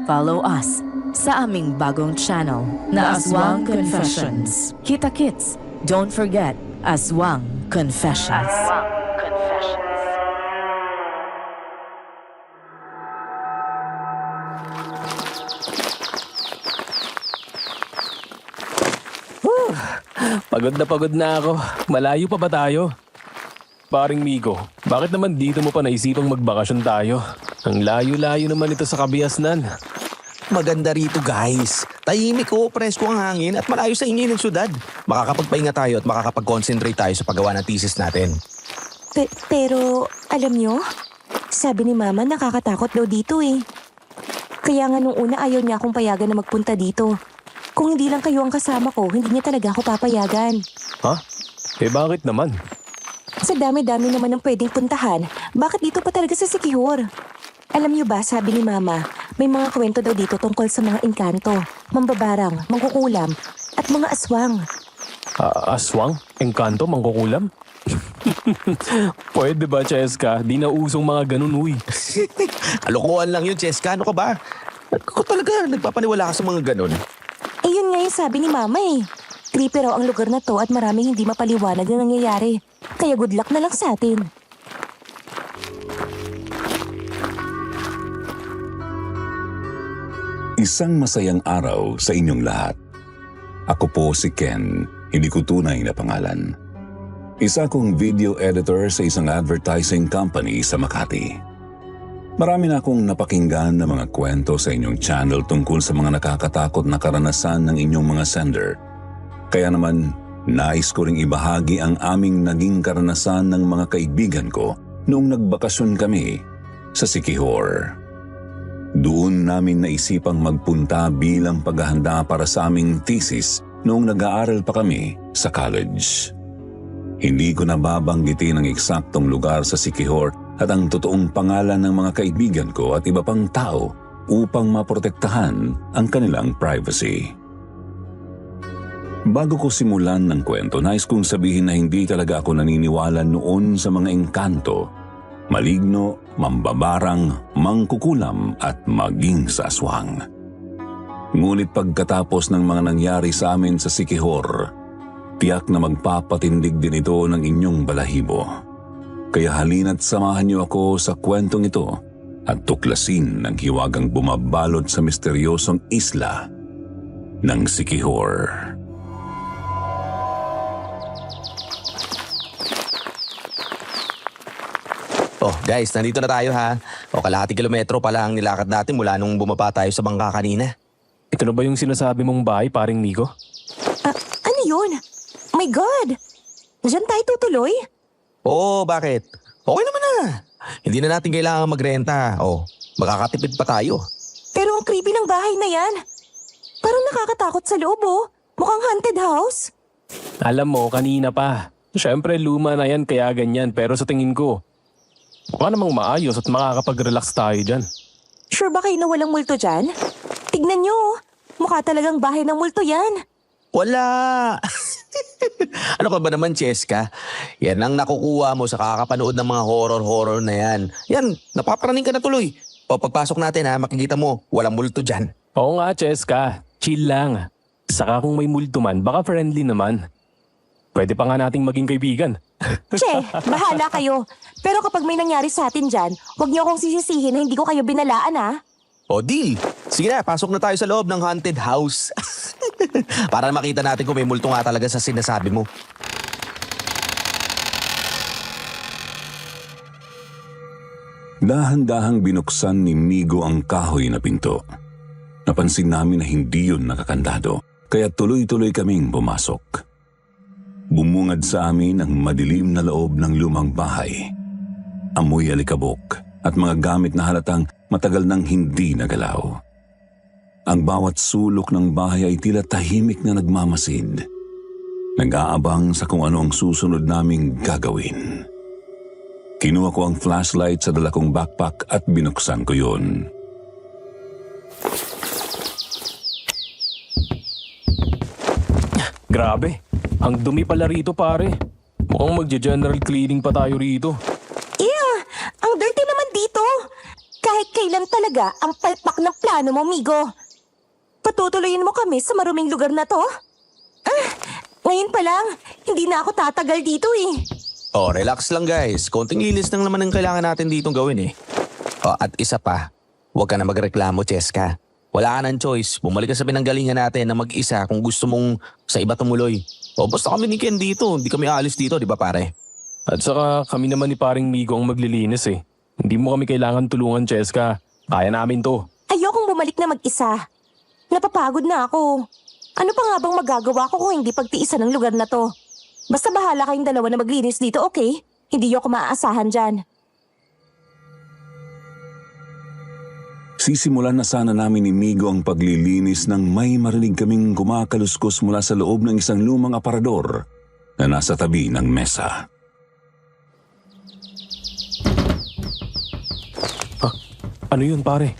follow us sa aming bagong channel na Aswang Confessions. Kita-kits, don't forget Aswang Confessions. Pagod na ako. Malayo pa ba tayo? Paring Migo, bakit naman dito mo pa naisipang magbakasyon tayo? Ang layo-layo naman ito sa Kabiasnan. Maganda rito guys. Tahimik ko, presko ang hangin at malayo sa ingay ng syudad. Makakapagpahinga tayo at makakapag-concentrate tayo sa paggawa ng thesis natin. Pero, alam nyo, sabi ni Mama nakakatakot daw dito eh. Kaya nga nung una ayaw niya akong payagan na magpunta dito. Kung hindi lang kayo ang kasama ko, hindi niya talaga ako papayagan. Ha? Eh bakit naman? Sa dami-dami naman ng pwedeng puntahan, bakit dito pa talaga sa Siquijor? Alam niyo ba, sabi ni Mama, may mga kwento daw dito tungkol sa mga engkanto, mambabarang, mangkukulam, at mga aswang. Aswang? Engkanto? Mangkukulam? Pwede ba, Cheska? Di na usong mga ganun, uy. Kalokohan lang yun, Cheska. Ano ka ba? Ako talaga nagpapaniwala ka sa mga ganun. Eh yun nga yung sabi ni Mama eh. Creepy raw ang lugar na to at maraming hindi mapaliwanag na nangyayari. Kaya good luck na lang sa atin. Isang masayang araw sa inyong lahat. Ako po si Ken, hindi ko tunay na pangalan. Isa akong video editor sa isang advertising company sa Makati. Marami na akong napakinggan na mga kwento sa inyong channel tungkol sa mga nakakatakot na karanasan ng inyong mga sender. Kaya naman, nais ko ring ibahagi ang aming naging karanasan ng mga kaibigan ko noong nagbakasyon kami sa Siquijor. Doon namin naisipang magpunta bilang paghahanda para sa aming thesis noong nag-aaral pa kami sa college. Hindi ko nababanggitin ang eksaktong lugar sa Siquijor at ang totoong pangalan ng mga kaibigan ko at iba pang tao upang maprotektahan ang kanilang privacy. Bago ko simulan ng kwento, nais kong sabihin na hindi talaga ako naniniwala noon sa mga engkanto, maligno, mambabarang, mangkukulam at maging sa aswang. Ngunit pagkatapos ng mga nangyari sa amin sa Siquijor, tiyak na magpapatindig din ito ng inyong balahibo. Kaya halina't samahan niyo ako sa kwentong ito at tuklasin ang hiwagang bumabalot sa misteryosong isla ng Siquijor. Oh, guys, nandito na tayo ha. O, kalahating kilometro pa lang nilakad natin mula nung bumaba tayo sa bangka kanina. Ito na ba yung sinasabi mong bahay, paring Migo? Ano yun? My God! Diyan tayo tutuloy? Oo, bakit? Okay naman na. Hindi na natin kailangan magrenta. O, makakatipid pa tayo. Pero ang creepy ng bahay na yan. Parang nakakatakot sa loob oh. Mukhang haunted house. Alam mo, kanina pa. Siyempre, luma na yan kaya ganyan pero sa tingin ko, mukha namang maayos at makakapag-relax tayo dyan. Sure ba kayo na walang multo dyan? Tignan nyo oh. Mukha talagang bahay ng multo yan. Wala! Ano ka ba naman, Cheska? Yan ang nakukuha mo sa kakapanood ng mga horror-horror na yan. Yan, napaparaning ka na tuloy. O pagpasok natin ha, makikita mo, walang multo dyan. Oo nga, Cheska. Chill lang. Saka kung may multo man, baka friendly naman. Pwede pa nga nating maging kaibigan. Che, bahala kayo. Pero kapag may nangyari sa atin dyan, huwag niyo akong sisisihin na hindi ko kayo binalaan ha. O deal! Sige na, pasok na tayo sa loob ng haunted house. Para makita natin kung may multo nga talaga sa sinasabi mo. Dahan-dahang binuksan ni Migo ang kahoy na pinto. Napansin namin na hindi yun nakakandado, kaya tuloy-tuloy kaming pumasok. Bumungad sa amin ang madilim na loob ng lumang bahay. Amoy alikabok at mga gamit na halatang matagal nang hindi nagalaw. Ang bawat sulok ng bahay ay tila tahimik na nagmamasid. Nag-aabang sa kung ano ang susunod naming gagawin. Kinuha ko ang flashlight sa dala kong backpack at binuksan ko yun. Grabe, ang dumi pala rito pare. Mukhang magja-general cleaning pa tayo rito. Yeah, ang dirty naman dito. Kahit Kahit kailan talaga ang palpak ng plano mo, Migo. Patutuloyin mo kami sa maruming lugar na to? Ngayon pa lang, hindi na ako tatagal dito eh. Oh, relax lang guys. Konting linis lang naman ang kailangan natin ditong gawin eh. Oh, at isa pa, huwag ka na magreklamo, Cheska. Wala ka ng choice. Bumalik ka sa pinanggalingan natin na mag-isa kung gusto mong sa iba tumuloy. O basta kami ni Ken dito. Hindi kami aalis dito, di ba pare? At saka kami naman ni paring Migo ang maglilinis eh. Hindi mo kami kailangan tulungan, Cheska. Kaya namin to. Ayokong bumalik na mag-isa. Napapagod na ako. Ano pa nga bang magagawa ko kung hindi pagtiisan ng lugar na to? Basta bahala kayong dalawa na maglinis dito, okay? Hindi ako maaasahan dyan. Sisimulan na sana namin ni Migo ang paglilinis nang may marinig kaming kumakaluskos mula sa loob ng isang lumang aparador na nasa tabi ng mesa. Ano yun pare?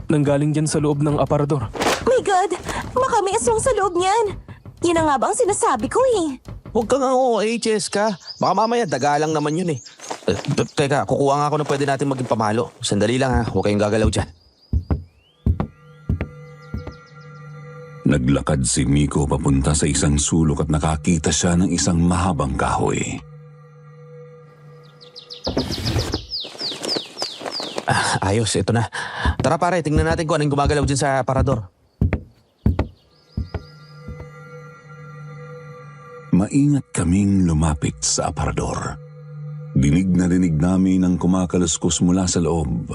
Nanggaling dyan sa loob ng aparador. My God! Baka may aswang sa loob niyan. Yun na nga ba ang sinasabi ko eh. Huwag ka nga Cheska. Baka mamaya daga lang naman yun eh. Teka, kukuha nga ako ng pwede natin maging pamalo. Sandali lang ha, huwag kayong gagalaw dyan. Naglakad si Miko papunta sa isang sulok at nakakita siya ng isang mahabang kahoy. Ayos, ito na. Tara pare, tingnan natin kung anong gumagalaw dyan sa aparador. Maingat kaming lumapit sa aparador. Dinig na dinig namin ang kumakaluskos mula sa loob.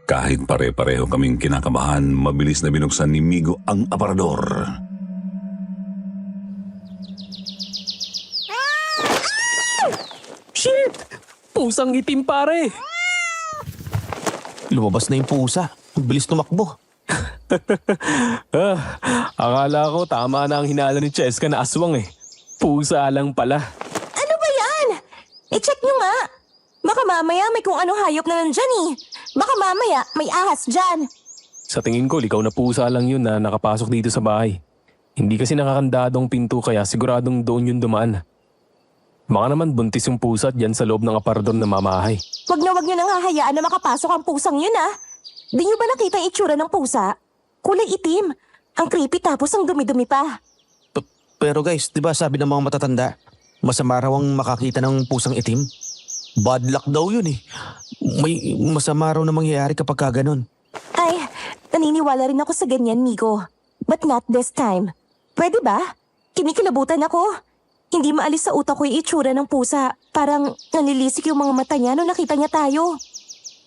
Kahit pare-pareho kaming kinakabahan, mabilis na binuksan ni Migo ang aparador. Shit! Pusang itim pare! Lumabas na yung pusa. Ang bilis tumakbo. Akala ko tama na ang hinala ni Cheska na aswang eh. Pusa lang pala. Ano ba yan? I-check nyo nga. Baka mamaya may kung anong hayop na nandyan eh. Baka mamaya may ahas dyan. Sa tingin ko, likaw na pusa lang yun na nakapasok dito sa bahay. Hindi kasi nakakandadong pinto kaya siguradong doon yun dumaan. Baka naman buntis yung pusa dyan sa loob ng aparador na mamahay. Wag nyo nang hahayaan na makapasok ang pusang yun ah. Di nyo ba nakita ang itsura ng pusa? Kulay itim. Ang creepy tapos ang dumi-dumi pa. Pero guys, di ba sabi ng mga matatanda, masama raw ang makakita ng pusang itim? Bad luck daw yun eh. May masama raw na mangyayari kapag ka ganun. Ay, naniniwala rin ako sa ganyan, Migo. But not this time. Pwede ba? Kinikilabutan ako. Hindi maalis sa utak ko yung itsura ng pusa. Parang nanilisik yung mga mata niya nung nakita niya tayo.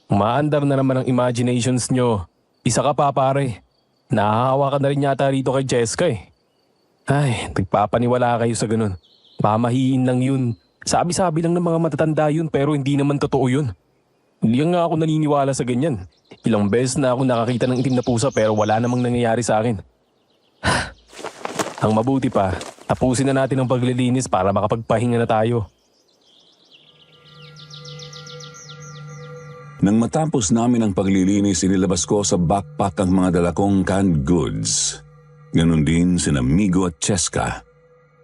Umaandar na naman ang imaginations nyo. Isa ka pa pare. Nahahawa ka na rin yata rito kay Cheska eh. Ay, nagpapaniwala kayo sa ganun. Mamahiin lang yun. Sabi-sabi lang ng mga matatanda yun pero hindi naman totoo yun. Hindi nga ako naniniwala sa ganyan. Ilang beses na ako nakakita ng itim na pusa pero wala namang nangyayari sa akin. Ang mabuti pa, tapusin na natin ang paglilinis para makapagpahinga na tayo. Nang matapos namin ang paglilinis, inilabas ko sa backpack ang mga dala kong canned goods. Ganon din sina Migo at Cheska.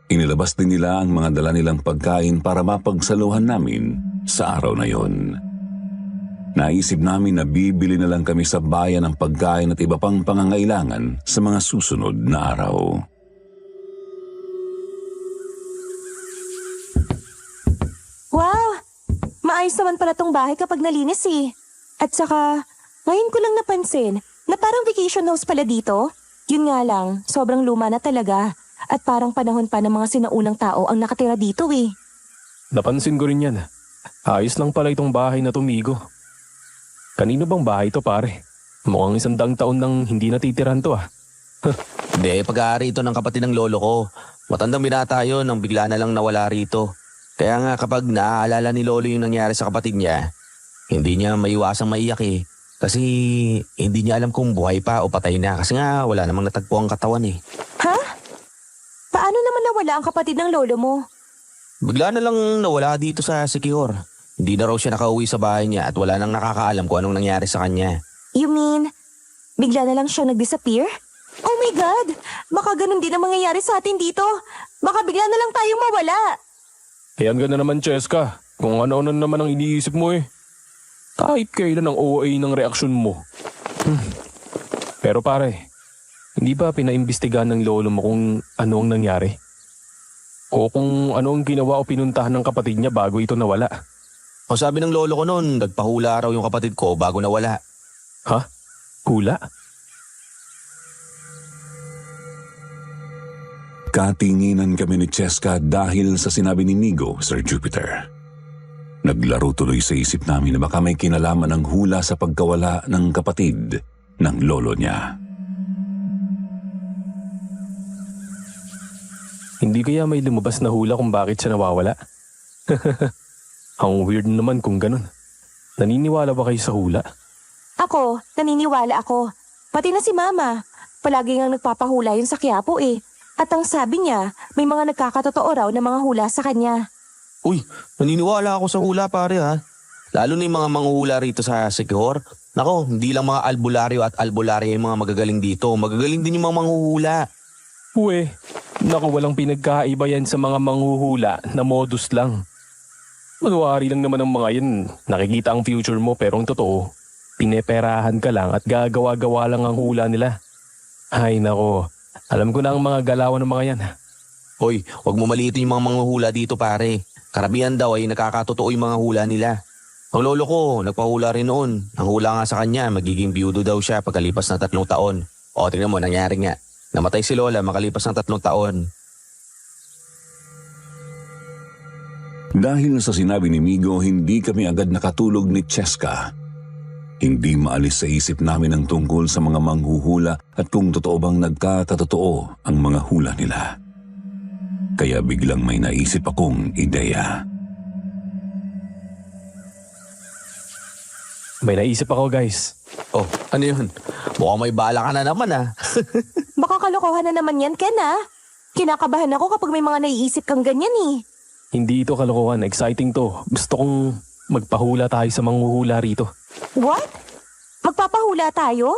Inilabas din nila ang mga dala nilang pagkain para mapagsaluhan namin sa araw na yon. Naisip namin na bibili na lang kami sa bayan ng pagkain at iba pang pangangailangan sa mga susunod na araw. Wow! Maayos naman pala tong bahay kapag nalinis eh. At saka, ngayon ko lang napansin na parang vacation house pala dito. Yun nga lang, sobrang luma na talaga. At parang panahon pa ng mga sinaunang tao ang nakatira dito eh. Napansin ko rin yan. Ayos lang pala itong bahay na tumigo. Kanino bang bahay to pare? Mukhang 100 taon nang hindi natitiran to ah. Hindi, pag-aari ito ng kapatid ng lolo ko. Matandang binata yun nang bigla na lang nawala rito. Kaya nga kapag naaalala ni lolo yung nangyari sa kapatid niya, hindi niya maiwasang maiyak eh. Kasi hindi niya alam kung buhay pa o patay na. Kasi nga wala namang natagpo ang katawan eh. Ha? Paano naman nawala ang kapatid ng lolo mo? Bigla na lang nawala dito sa Sikihor. Hindi na raw siya nakauwi sa bahay niya at wala nang nakakaalam kung anong nangyari sa kanya. You mean, bigla na lang siya nag-disappear? Oh my God! Baka ganun din ang mangyayari sa atin dito. Baka bigla na lang tayong mawala. Ayan ka na naman Cheska. Kung ano-ano naman ang iniisip mo eh. Kahit kailan ang OA ng reaksyon mo. Pero pare, hindi ba pinaimbestigahan ng lolo mo kung ano ang nangyari? O kung ano ang ginawa o pinuntahan ng kapatid niya bago ito nawala? O sabi ng lolo ko noon, nagpahula raw yung kapatid ko bago nawala. Ha? Hula? Katinginan kami ni Cheska dahil sa sinabi ni Migo, Sir Jupiter. Naglaro tuloy sa isip namin na baka may kinalaman ng hula sa pagkawala ng kapatid ng lolo niya. Hindi kaya may lumabas na hula kung bakit siya nawawala? Ang weird naman kung ganun. Naniniwala ba kayo sa hula? Ako, naniniwala ako. Pati na si Mama. Palagi ngang nagpapahula yun sa Quiapo eh. At ang sabi niya, may mga nagkakatotoo raw na mga hula sa kanya. Uy, naniniwala ako sa hula pare ha. Lalo na yung mga manghuhula rito sa Siquijor. Nako, hindi lang mga albularyo at albularya yung mga magagaling dito. Magagaling din yung mga manghuhula. Uwe, naku walang pinagkaiba yan sa mga manghuhula na modus lang. Manuwari lang naman ang mga yan. Nakikita ang future mo pero ang totoo, pineperahan ka lang at gagawa-gawa lang ang hula nila. Ay nako, alam ko na ang mga galawan ng mga yan. Hoy, wag mo maliitin yung mga manghuhula dito pare. Karamihan daw ay nakakatotoo yung mga hula nila. Ang lolo ko, nagpahula rin noon. Ang hula nga sa kanya, magiging biyudo daw siya pagkalipas ng 3 taon. O, tingnan mo, nangyari nga. Namatay si Lola makalipas ng 3 taon. Dahil sa sinabi ni Migo, hindi kami agad nakatulog ni Cheska. Hindi maalis sa isip namin ang tungkol sa mga manghuhula at kung totoo bang nagkakatotoo ang mga hula nila. Kaya biglang may naisip akong ideya. May naisip ako guys. Oh, ano yun? Mukhang may bala ka na naman ah. Baka kalokohan na naman yan, Ken ah. Kinakabahan ako kapag may mga naiisip kang ganyan eh. Hindi ito kalokohan, exciting to. Gusto kong magpahula tayo sa manghuhula rito. What? Magpapahula tayo?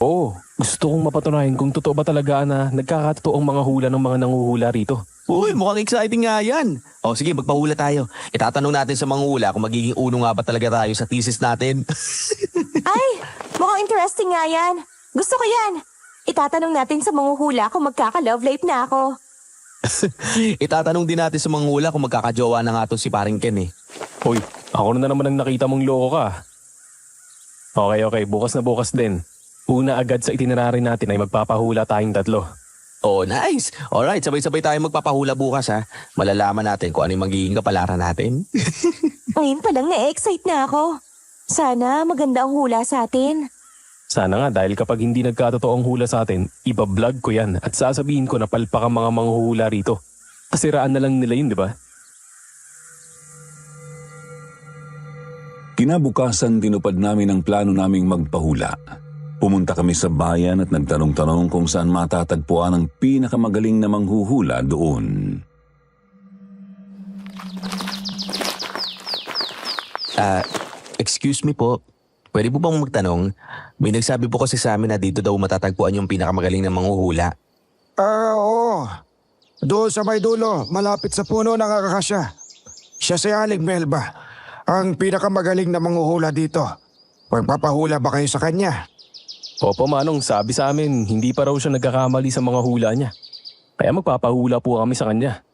Oo, gusto kong mapatunayan kung totoo ba talaga na nagkakatotoo ang mga hula ng mga nanghuhula rito. Uy, mukhang exciting nga yan. O sige, magpahula tayo. Itatanong natin sa manghula kung magiging uno nga ba talaga tayo sa thesis natin. Ay, mukhang interesting nga yan. Gusto ko yan. Itatanong natin sa mga hula kung magkaka-love life na ako. Itatanong din natin sa manghula kung magkakajowa na nga to si paring Ken eh. Hoy, ako na naman ang nakita mong loko ka. Okay, bukas na bukas din. Una agad sa itinerary natin ay magpapahula tayong 3. Oh, nice. Alright, sabay-sabay tayo magpapahula bukas ha. Malalaman natin kung ano yung magiging kapalaran natin. Ngayon pa lang na-excite na ako. Sana maganda ang hula sa atin. Sana nga dahil kapag hindi nagkatotoo ang hula sa atin, iba-vlog ko yan at sasabihin ko na palpak ang mga manghuhula rito. Kasiraan na lang nila yun, di ba? Kinabukasan tinupad namin ang plano naming magpahula. Pumunta kami sa bayan at nagtanong-tanong kung saan matatagpuan ang pinakamagaling na manghuhula doon. Excuse me po. Pwede po bang magtanong? May nagsabi po kasi sa amin na dito daw matatagpuan yung pinakamagaling na manghuhula. Oo. Doon sa may dulo, malapit sa puno ng akakasya. Siya si Aling Melba, ang pinakamagaling na manghuhula dito. Magpapahula ba kayo sa kanya? Opo Manong, sabi sa amin, hindi pa raw siya nagkakamali sa mga hula niya. Kaya magpapahula po kami sa kanya.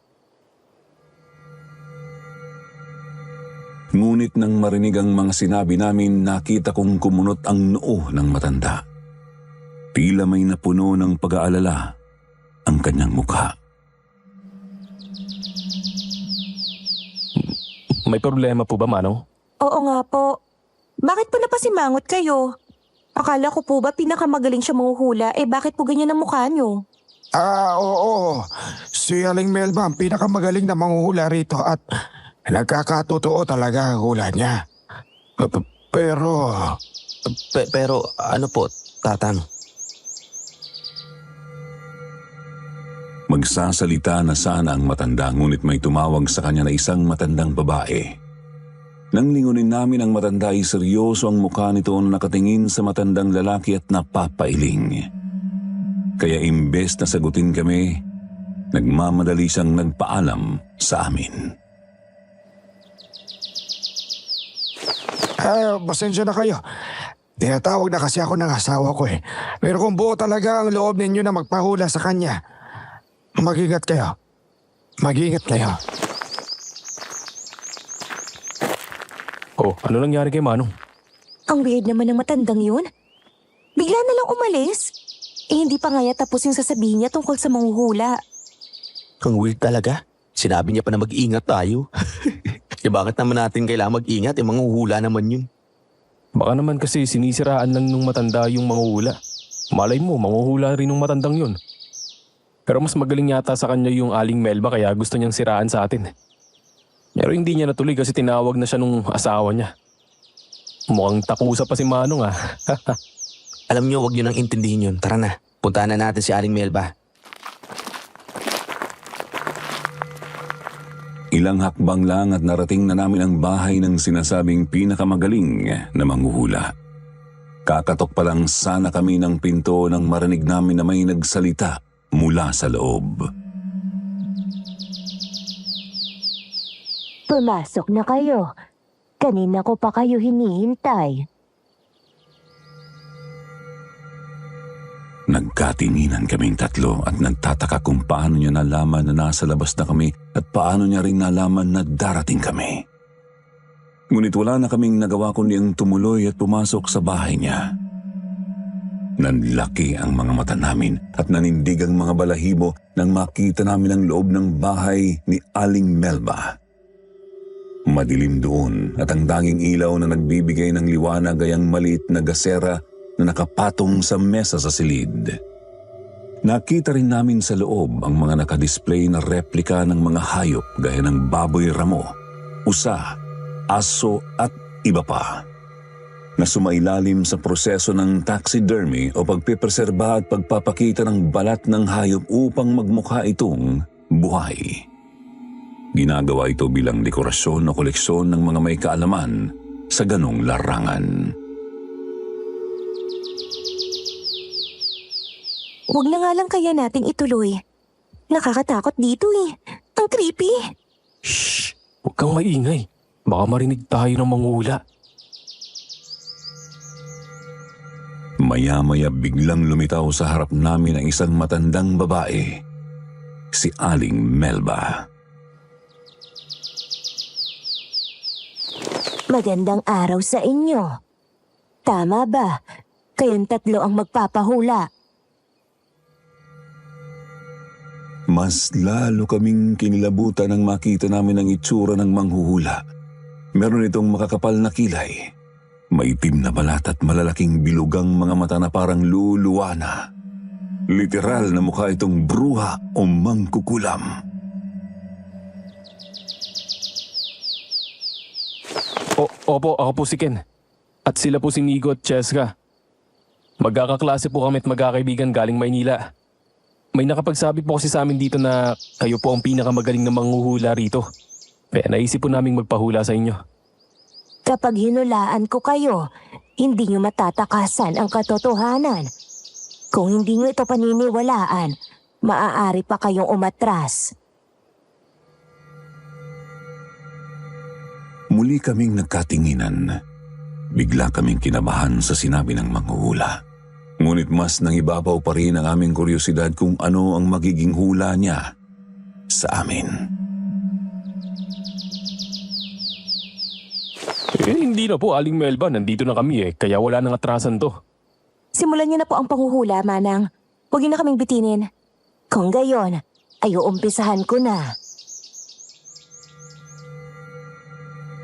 Ngunit nang marinig ang mga sinabi namin, nakita kong kumunot ang noo ng matanda. Tila may napuno ng pag-aalala ang kanyang mukha. May problema po ba Manong? Oo nga po. Bakit po napasimangot kayo? Akala ko po ba pinakamagaling siya manghuhula, bakit po ganyan ang mukha niyo? Oo. Si Aling Melba ang pinakamagaling na manghuhula rito at nagkakatotoo talaga ang hula niya. Pero... Pero ano po, Tatang? Magsasalita na sana ang matanda ngunit may tumawag sa kanya na isang matandang babae. Nang lingunin namin ang matanda ay seryoso ang mukha nito na nakatingin sa matandang lalaki at napapailing. Kaya imbes na sagutin kami, nagmamadali siyang nagpaalam sa amin. Pasensya na kayo. Tinatawag na kasi ako ng asawa ko eh. Pero kung buo talaga ang loob ninyo na magpahula sa kanya, mag-ingat kayo. Mag-ingat kayo. Oh, ano nangyari kay Manong? Ang weird naman ng matandang yun. Bigla na lang umalis. Hindi pa nga niya tapos yung sasabihin niya tungkol sa manghuhula. Ang weird talaga. Sinabi niya pa na mag-ingat tayo. Bakit naman natin kailangan mag-ingat? Mga hula naman yun. Baka naman kasi sinisiraan lang nung matanda yung manghuhula. Malay mo, manghuhula rin nung matandang yun. Pero mas magaling yata sa kanya yung Aling Melba kaya gusto niyang siraan sa atin. Pero hindi niya natuloy kasi tinawag na siya nung asawa niya. Mukhang takusa pa si Manong ah. Alam niyo, wag niyo nang intindihin yun. Tara na, puntahan na natin si Aling Melba. Ilang hakbang lang at narating na namin ang bahay ng sinasabing pinakamagaling na manghuhula. Kakatok pa lang sana kami ng pinto nang marinig namin na may nagsalita mula sa loob. Pumasok na kayo. Kanina ko pa kayo hinihintay. Nagkatinginan kaming tatlo at nagtataka kung paano niya nalaman na nasa labas na kami at paano niya rin nalaman na darating kami. Ngunit wala na kaming nagawa kundi ang tumuloy at pumasok sa bahay niya. Nanlaki ang mga mata namin at nanindig ang mga balahibo nang makita namin ang loob ng bahay ni Aling Melba. Madilim doon at ang danging ilaw na nagbibigay ng liwanag ay ang maliit na gasera na nakapatong sa mesa sa silid. Nakita rin namin sa loob ang mga nakadisplay na replika ng mga hayop gaya ng baboy ramo, usa, aso at iba pa. Na sumailalim sa proseso ng taxidermy o pagpipreserba at pagpapakita ng balat ng hayop upang magmukha itong buhay. Ginagawa ito bilang dekorasyon o koleksyon ng mga may kaalaman sa ganong larangan. Huwag na nga lang kaya nating ituloy. Nakakatakot dito eh. Ang creepy. Shh! Huwag kang maingay. Baka marinig tayo ng manghuhula. Maya-maya biglang lumitaw sa harap namin ang isang matandang babae, si Aling Melba. Magandang araw sa inyo. Tama ba? Kayong tatlo ang magpapahula. Mas lalo kaming kinilabutan nang makita namin ang itsura ng manghuhula. Meron itong makakapal na kilay, maitim na balat at malalaking bilugang mga mata na parang luluwana. Literal na mukha itong bruha o mangkukulam. Opo, ako po si Ken. At sila po si Nico at Cheska. Magkakaklase po kami at magkakaibigan galing Maynila. May nakapagsabi po kasi sa amin dito na kayo po ang pinakamagaling na manghuhula rito. Kaya naisip po naming magpahula sa inyo. Kapag hinulaan ko kayo, hindi nyo matatakasan ang katotohanan. Kung hindi nyo ito paniniwalaan, maaari pa kayong umatras. Muli kaming nagkatinginan. Bigla kaming kinabahan sa sinabi ng manghuhula. Ngunit mas nangibabaw pa rin ang aming kuryosidad kung ano ang magiging hula niya sa amin. Hindi na po, Aling Melba. Nandito na kami kaya wala nang atrasan to. Simulan niyo na po ang panghuhula, Manang. Huwag niyo na kaming bitinin. Kung gayon, ay uumpisahan ko na.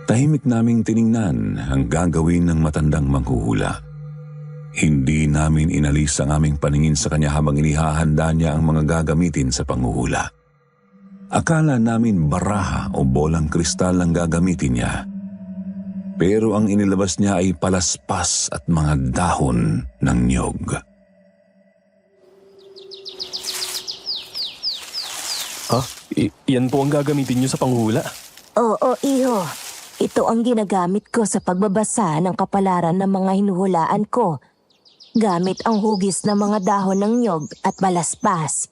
Tahimik naming tiningnan ang gagawin ng matandang manghuhula. Hindi namin inalis ang aming paningin sa kanya habang inihahanda niya ang mga gagamitin sa panghuhula. Akala namin baraha o bolang kristal ang gagamitin niya. Pero ang inilabas niya ay palaspas at mga dahon ng niyog. Ha? Yan po ang gagamitin niyo sa panghuhula? Oo, iho. Ito ang ginagamit ko sa pagbabasa ng kapalaran ng mga hinuhulaan ko. Gamit ang hugis ng mga dahon ng niyog at palaspas.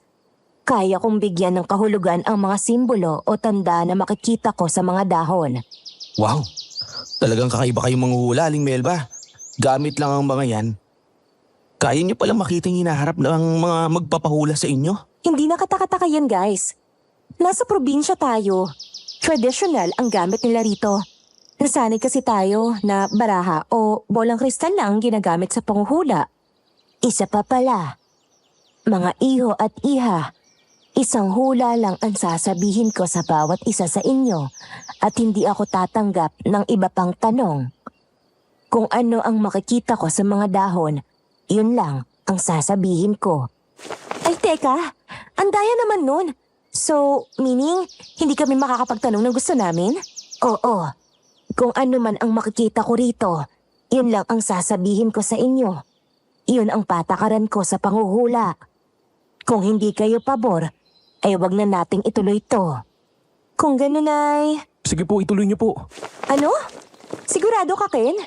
Kaya kong bigyan ng kahulugan ang mga simbolo o tanda na makikita ko sa mga dahon. Wow! Talagang kakaiba kayong manghuhula, Aling Melba. Gamit lang ang mga yan. Kaya niyo palang makita yung hinaharap ng mga magpapahula sa inyo? Hindi na katakataka yan, guys. Nasa probinsya tayo. Traditional ang gamit nila rito. Nasanay kasi tayo na baraha o bolang kristal lang ang ginagamit sa panghuhula. Isa pa pala, mga iho at iha, isang hula lang ang sasabihin ko sa bawat isa sa inyo at hindi ako tatanggap ng iba pang tanong. Kung ano ang makikita ko sa mga dahon, yun lang ang sasabihin ko. Ay teka, ang daya naman nun. So, meaning, hindi kami makakapagtanong ng gusto namin? Oo. Kung ano man ang makikita ko rito, yun lang ang sasabihin ko sa inyo. Yun ang patakaran ko sa panghuhula. Kung hindi kayo pabor, ay wag na nating ituloy to. Kung ganun ay... Sige po, ituloy niyo po. Ano? Sigurado ka, Ken?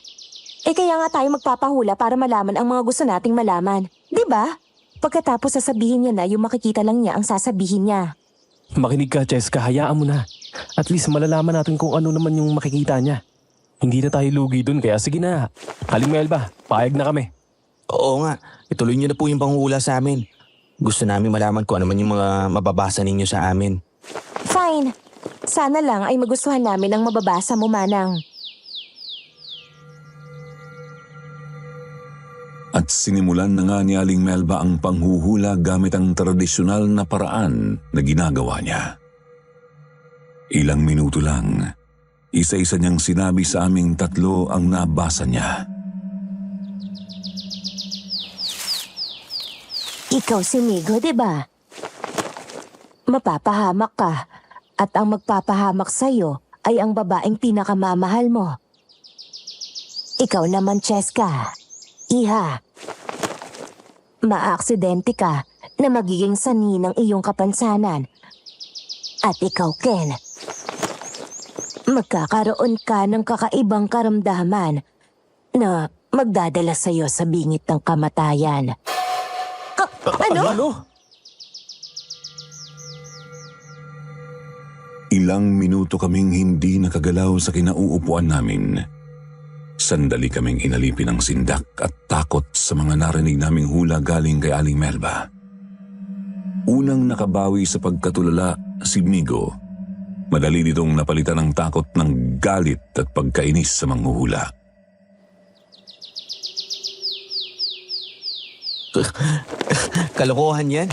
Kaya nga tayo magpapahula para malaman ang mga gusto nating malaman. Di ba? Pagkatapos sasabihin niya na yung makikita lang niya ang sasabihin niya. Makinig ka, Cheska. Hayaan mo na. At least malalaman natin kung ano naman yung makikita niya. Hindi na tayo lugi dun, kaya sige na. Aling Melba, payag na kami. Oo nga, ituloy niyo na po yung panghula sa amin. Gusto namin malaman kung ano man yung mga mababasa ninyo sa amin. Fine. Sana lang ay magustuhan namin ang mababasa mo, Manang. At sinimulan na nga ni Aling Melba ang panghuhula gamit ang tradisyonal na paraan na ginagawa niya. Ilang minuto lang, isa-isa niyang sinabi sa aming tatlo ang nabasa niya. Ikaw si Migo, di ba? Mapapahamak ka at ang magpapahamak sa'yo ay ang babaeng pinakamamahal mo. Ikaw naman, Cheska. Iha. Maaaksidente ka na magiging sanhi ng iyong kapansanan. At ikaw, Ken. Magkakaroon ka ng kakaibang karamdaman na magdadala sa'yo sa bingit ng kamatayan. Ano? Ilang minuto kaming hindi nakagalaw sa kinauupuan namin. Sandali kaming inalipin ng sindak at takot sa mga narinig naming hula galing kay Aling Melba. Unang nakabawi sa pagkatulala si Migo. Madali nitong napalitan ng takot ng galit at pagkainis sa manghuhula. Kalokohan yan.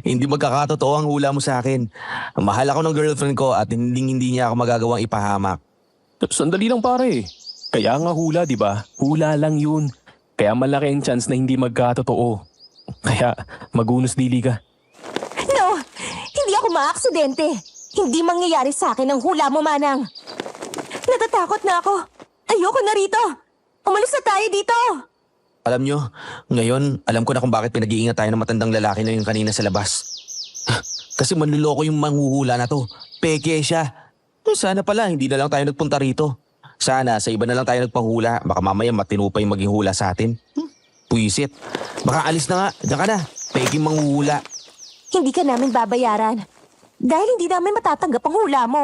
Hindi magkakatotoo ang hula mo sa akin. Mahal ako ng girlfriend ko at hindi niya ako magagawang ipahamak. Sandali lang pare. Kaya nga hula, di ba? Hula lang yun. Kaya malaki ang chance na hindi magkatotoo. Kaya magunos dili ka. No! Hindi ako maaksidente. Hindi mangyayari sa akin ang hula mo, Manang. Natatakot na ako. Ayoko na rito. Umalis na tayo dito. Alam nyo, ngayon alam ko na kung bakit pinag-iingat tayo ng matandang lalaki na yung kanina sa labas. Kasi manluloko yung manghuhula na to. Peke siya. Sana pala hindi na lang tayo nagpunta rito. Sana sa iba na lang tayo nagpahula. Baka mamaya matino pa yung maging hula sa atin. Puisit. Baka alis na nga. Diyan ka na. Peke manghuhula. Hindi ka namin babayaran. Dahil hindi namin matatanggap ang hula mo.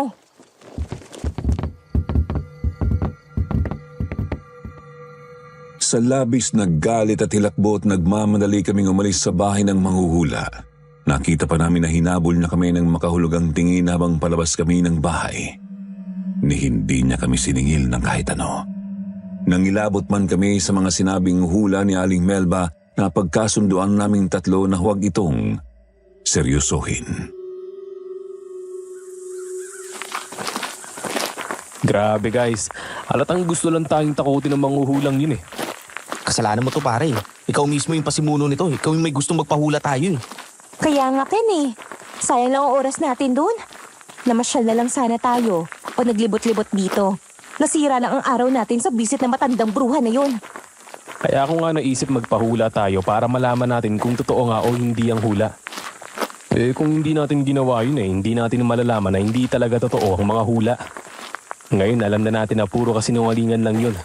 Sa labis na galit at hilakbot, nagmamadali kaming umalis sa bahay ng manghuhula. Nakita pa namin na hinabol na kami ng makahulugang tingin habang palabas kami ng bahay. Ni hindi niya kami siningil ng kahit ano. Nangilabot man kami sa mga sinabing hula ni Aling Melba na pagkasunduan naming tatlo na huwag itong seryosohin. Grabe guys. Halatang gusto lang tayong takutin ng manghuhulang yun eh. Kasalanan mo to pare. Ikaw mismo yung pasimuno nito. Ikaw yung may gustong magpahula tayo eh. Kaya nga, Ken eh. Sayang lang ang oras natin dun. Namasyal na lang sana tayo o naglibot-libot dito. Nasira lang ang araw natin sa bisit na matandang bruha na yun. Kaya ako nga naisip magpahula tayo para malaman natin kung totoo nga o hindi ang hula. Kung hindi natin ginawa yun hindi natin malalaman na hindi talaga totoo ang mga hula. Ngayon alam na natin na puro kasinungalingan lang yun.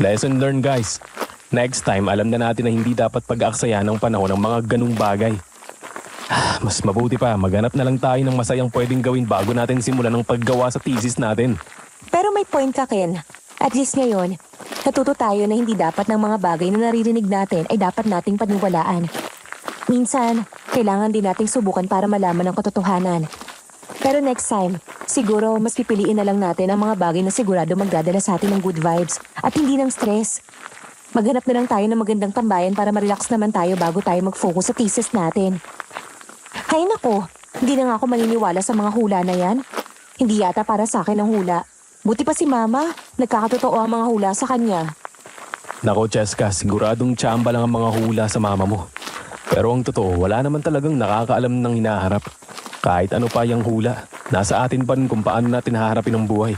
Lesson learned guys. Next time alam na natin na hindi dapat pag-aksaya ng panahon ng mga ganung bagay. Mas mabuti pa, maghanap na lang tayo ng masayang pwedeng gawin bago natin simulan ng paggawa sa thesis natin. Pero may point ka, Ken. At least ngayon, natuto tayo na hindi dapat ng mga bagay na naririnig natin ay dapat nating paniwalaan. Minsan, kailangan din nating subukan para malaman ang katotohanan. Pero next time, siguro mas pipiliin na lang natin ang mga bagay na sigurado magdadala sa atin ng good vibes at hindi ng stress. Maghanap na lang tayo ng magandang tambayan para ma-relax naman tayo bago tayo mag-focus sa thesis natin. Hay nako, hindi na nga ako maniniwala sa mga hula na yan. Hindi yata para sa akin ang hula. Buti pa si Mama, nagkakatotoo ang mga hula sa kanya. Nako, Cheska, siguradong tsamba lang ang mga hula sa mama mo. Pero ang totoo, wala naman talagang nakakaalam ng hinaharap. Kahit ano pa yung hula, nasa atin pa rin kung paano natin haharapin ang buhay.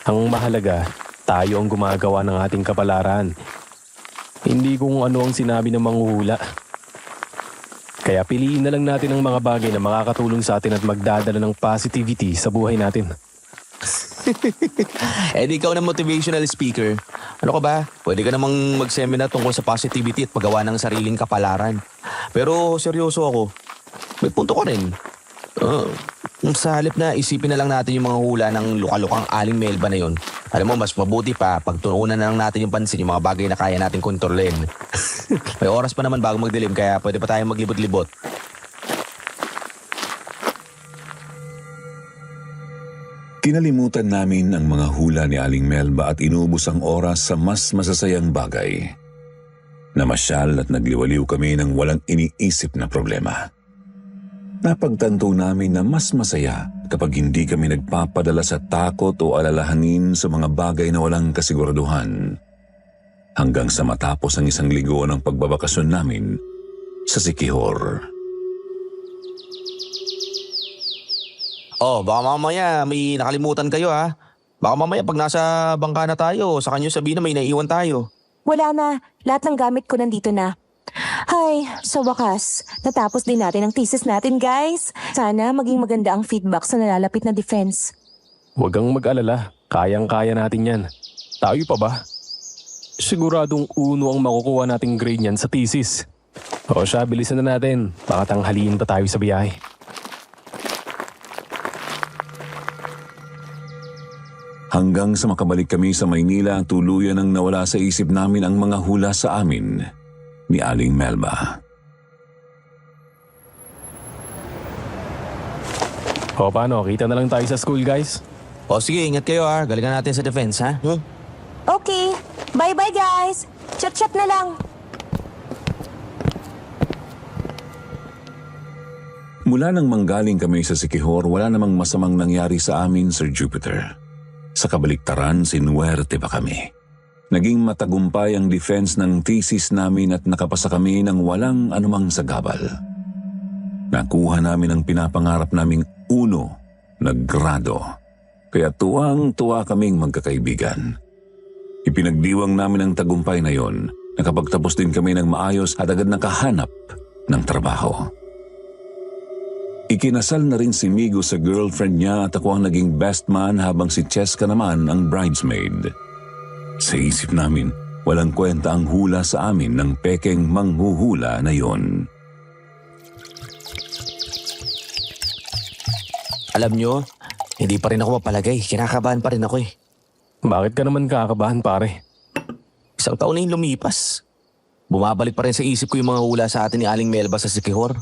Ang mahalaga, tayo ang gumagawa ng ating kapalaran. Hindi kung ano ang sinabi ng mga hula. Kaya piliin na lang natin ang mga bagay na makakatulong sa atin at magdadala ng positivity sa buhay natin. Di ikaw na motivational speaker. Ano ka ba? Pwede ka namang mag-seminar tungkol sa positivity at paggawa ng sariling kapalaran. Pero seryoso ako. May punto ko rin. Sa halip na isipin na lang natin yung mga hula ng lukalukang Aling Melba na yun. Alam mo, mas mabuti pa pagtuunan na lang natin yung pansin yung mga bagay na kaya natin kontrolin. May oras pa naman bago magdilim kaya pwede pa tayong maglibot-libot. Kinalimutan namin ang mga hula ni Aling Melba at inubos ang oras sa mas masasayang bagay. Namasyal at nagliwaliw kami ng walang iniisip na problema. Napagtanto namin na mas masaya kapag hindi kami nagpapadala sa takot o alalahanin sa mga bagay na walang kasiguraduhan. Hanggang sa matapos ang isang linggo ng pagbabakasyon namin sa Siquijor. Baka mamaya may nakalimutan kayo ha. Baka mamaya pag nasa bangka na tayo, sa kanyo sabihin na may naiiwan tayo. Wala na, lahat ng gamit ko nandito na. Hay, sa wakas, natapos din natin ang thesis natin, guys. Sana maging maganda ang feedback sa nalalapit na defense. Huwag kang mag-alala, kayang-kaya natin yan. Tayo pa ba? Siguradong uno ang makukuha nating grade niyan sa thesis. O siya, bilisan na natin. Baka tanghaliin pa tayo sa biyahe. Hanggang sa makabalik kami sa Maynila, tuluyan ang nawala sa isip namin ang mga hula sa amin ni Aling Melba. O paano, kita na lang tayo sa school, guys. Sige, ingat kayo ha. Galingan natin sa defense ha. Okay, bye-bye guys. Chat-chat na lang. Mula nang manggaling kami sa Siquijor, wala namang masamang nangyari sa amin, Sir Jupiter. Sa kabaliktaran, sinuwerte pa kami. Naging matagumpay ang defense ng thesis namin at nakapasa kami ng walang anumang sagabal. Nakuha namin ang pinapangarap naming 1 na grado. Kaya tuwang-tuwa kaming magkakaibigan. Ipinagdiwang namin ang tagumpay na yon. Nakapagtapos din kami ng maayos at agad nakahanap ng trabaho. Ikinasal na rin si Migo sa girlfriend niya at ako ang naging best man habang si Cheska naman ang bridesmaid. Sa isip namin, walang kwenta ang hula sa amin ng pekeng manghuhula na yon. Alam nyo, hindi pa rin ako mapalagay. Kinakabahan pa rin ako eh. Bakit ka naman kakabahan, pare? Isang taon na yung lumipas. Bumabalik pa rin sa isip ko yung mga hula sa atin ni Aling Melba sa Siquijor.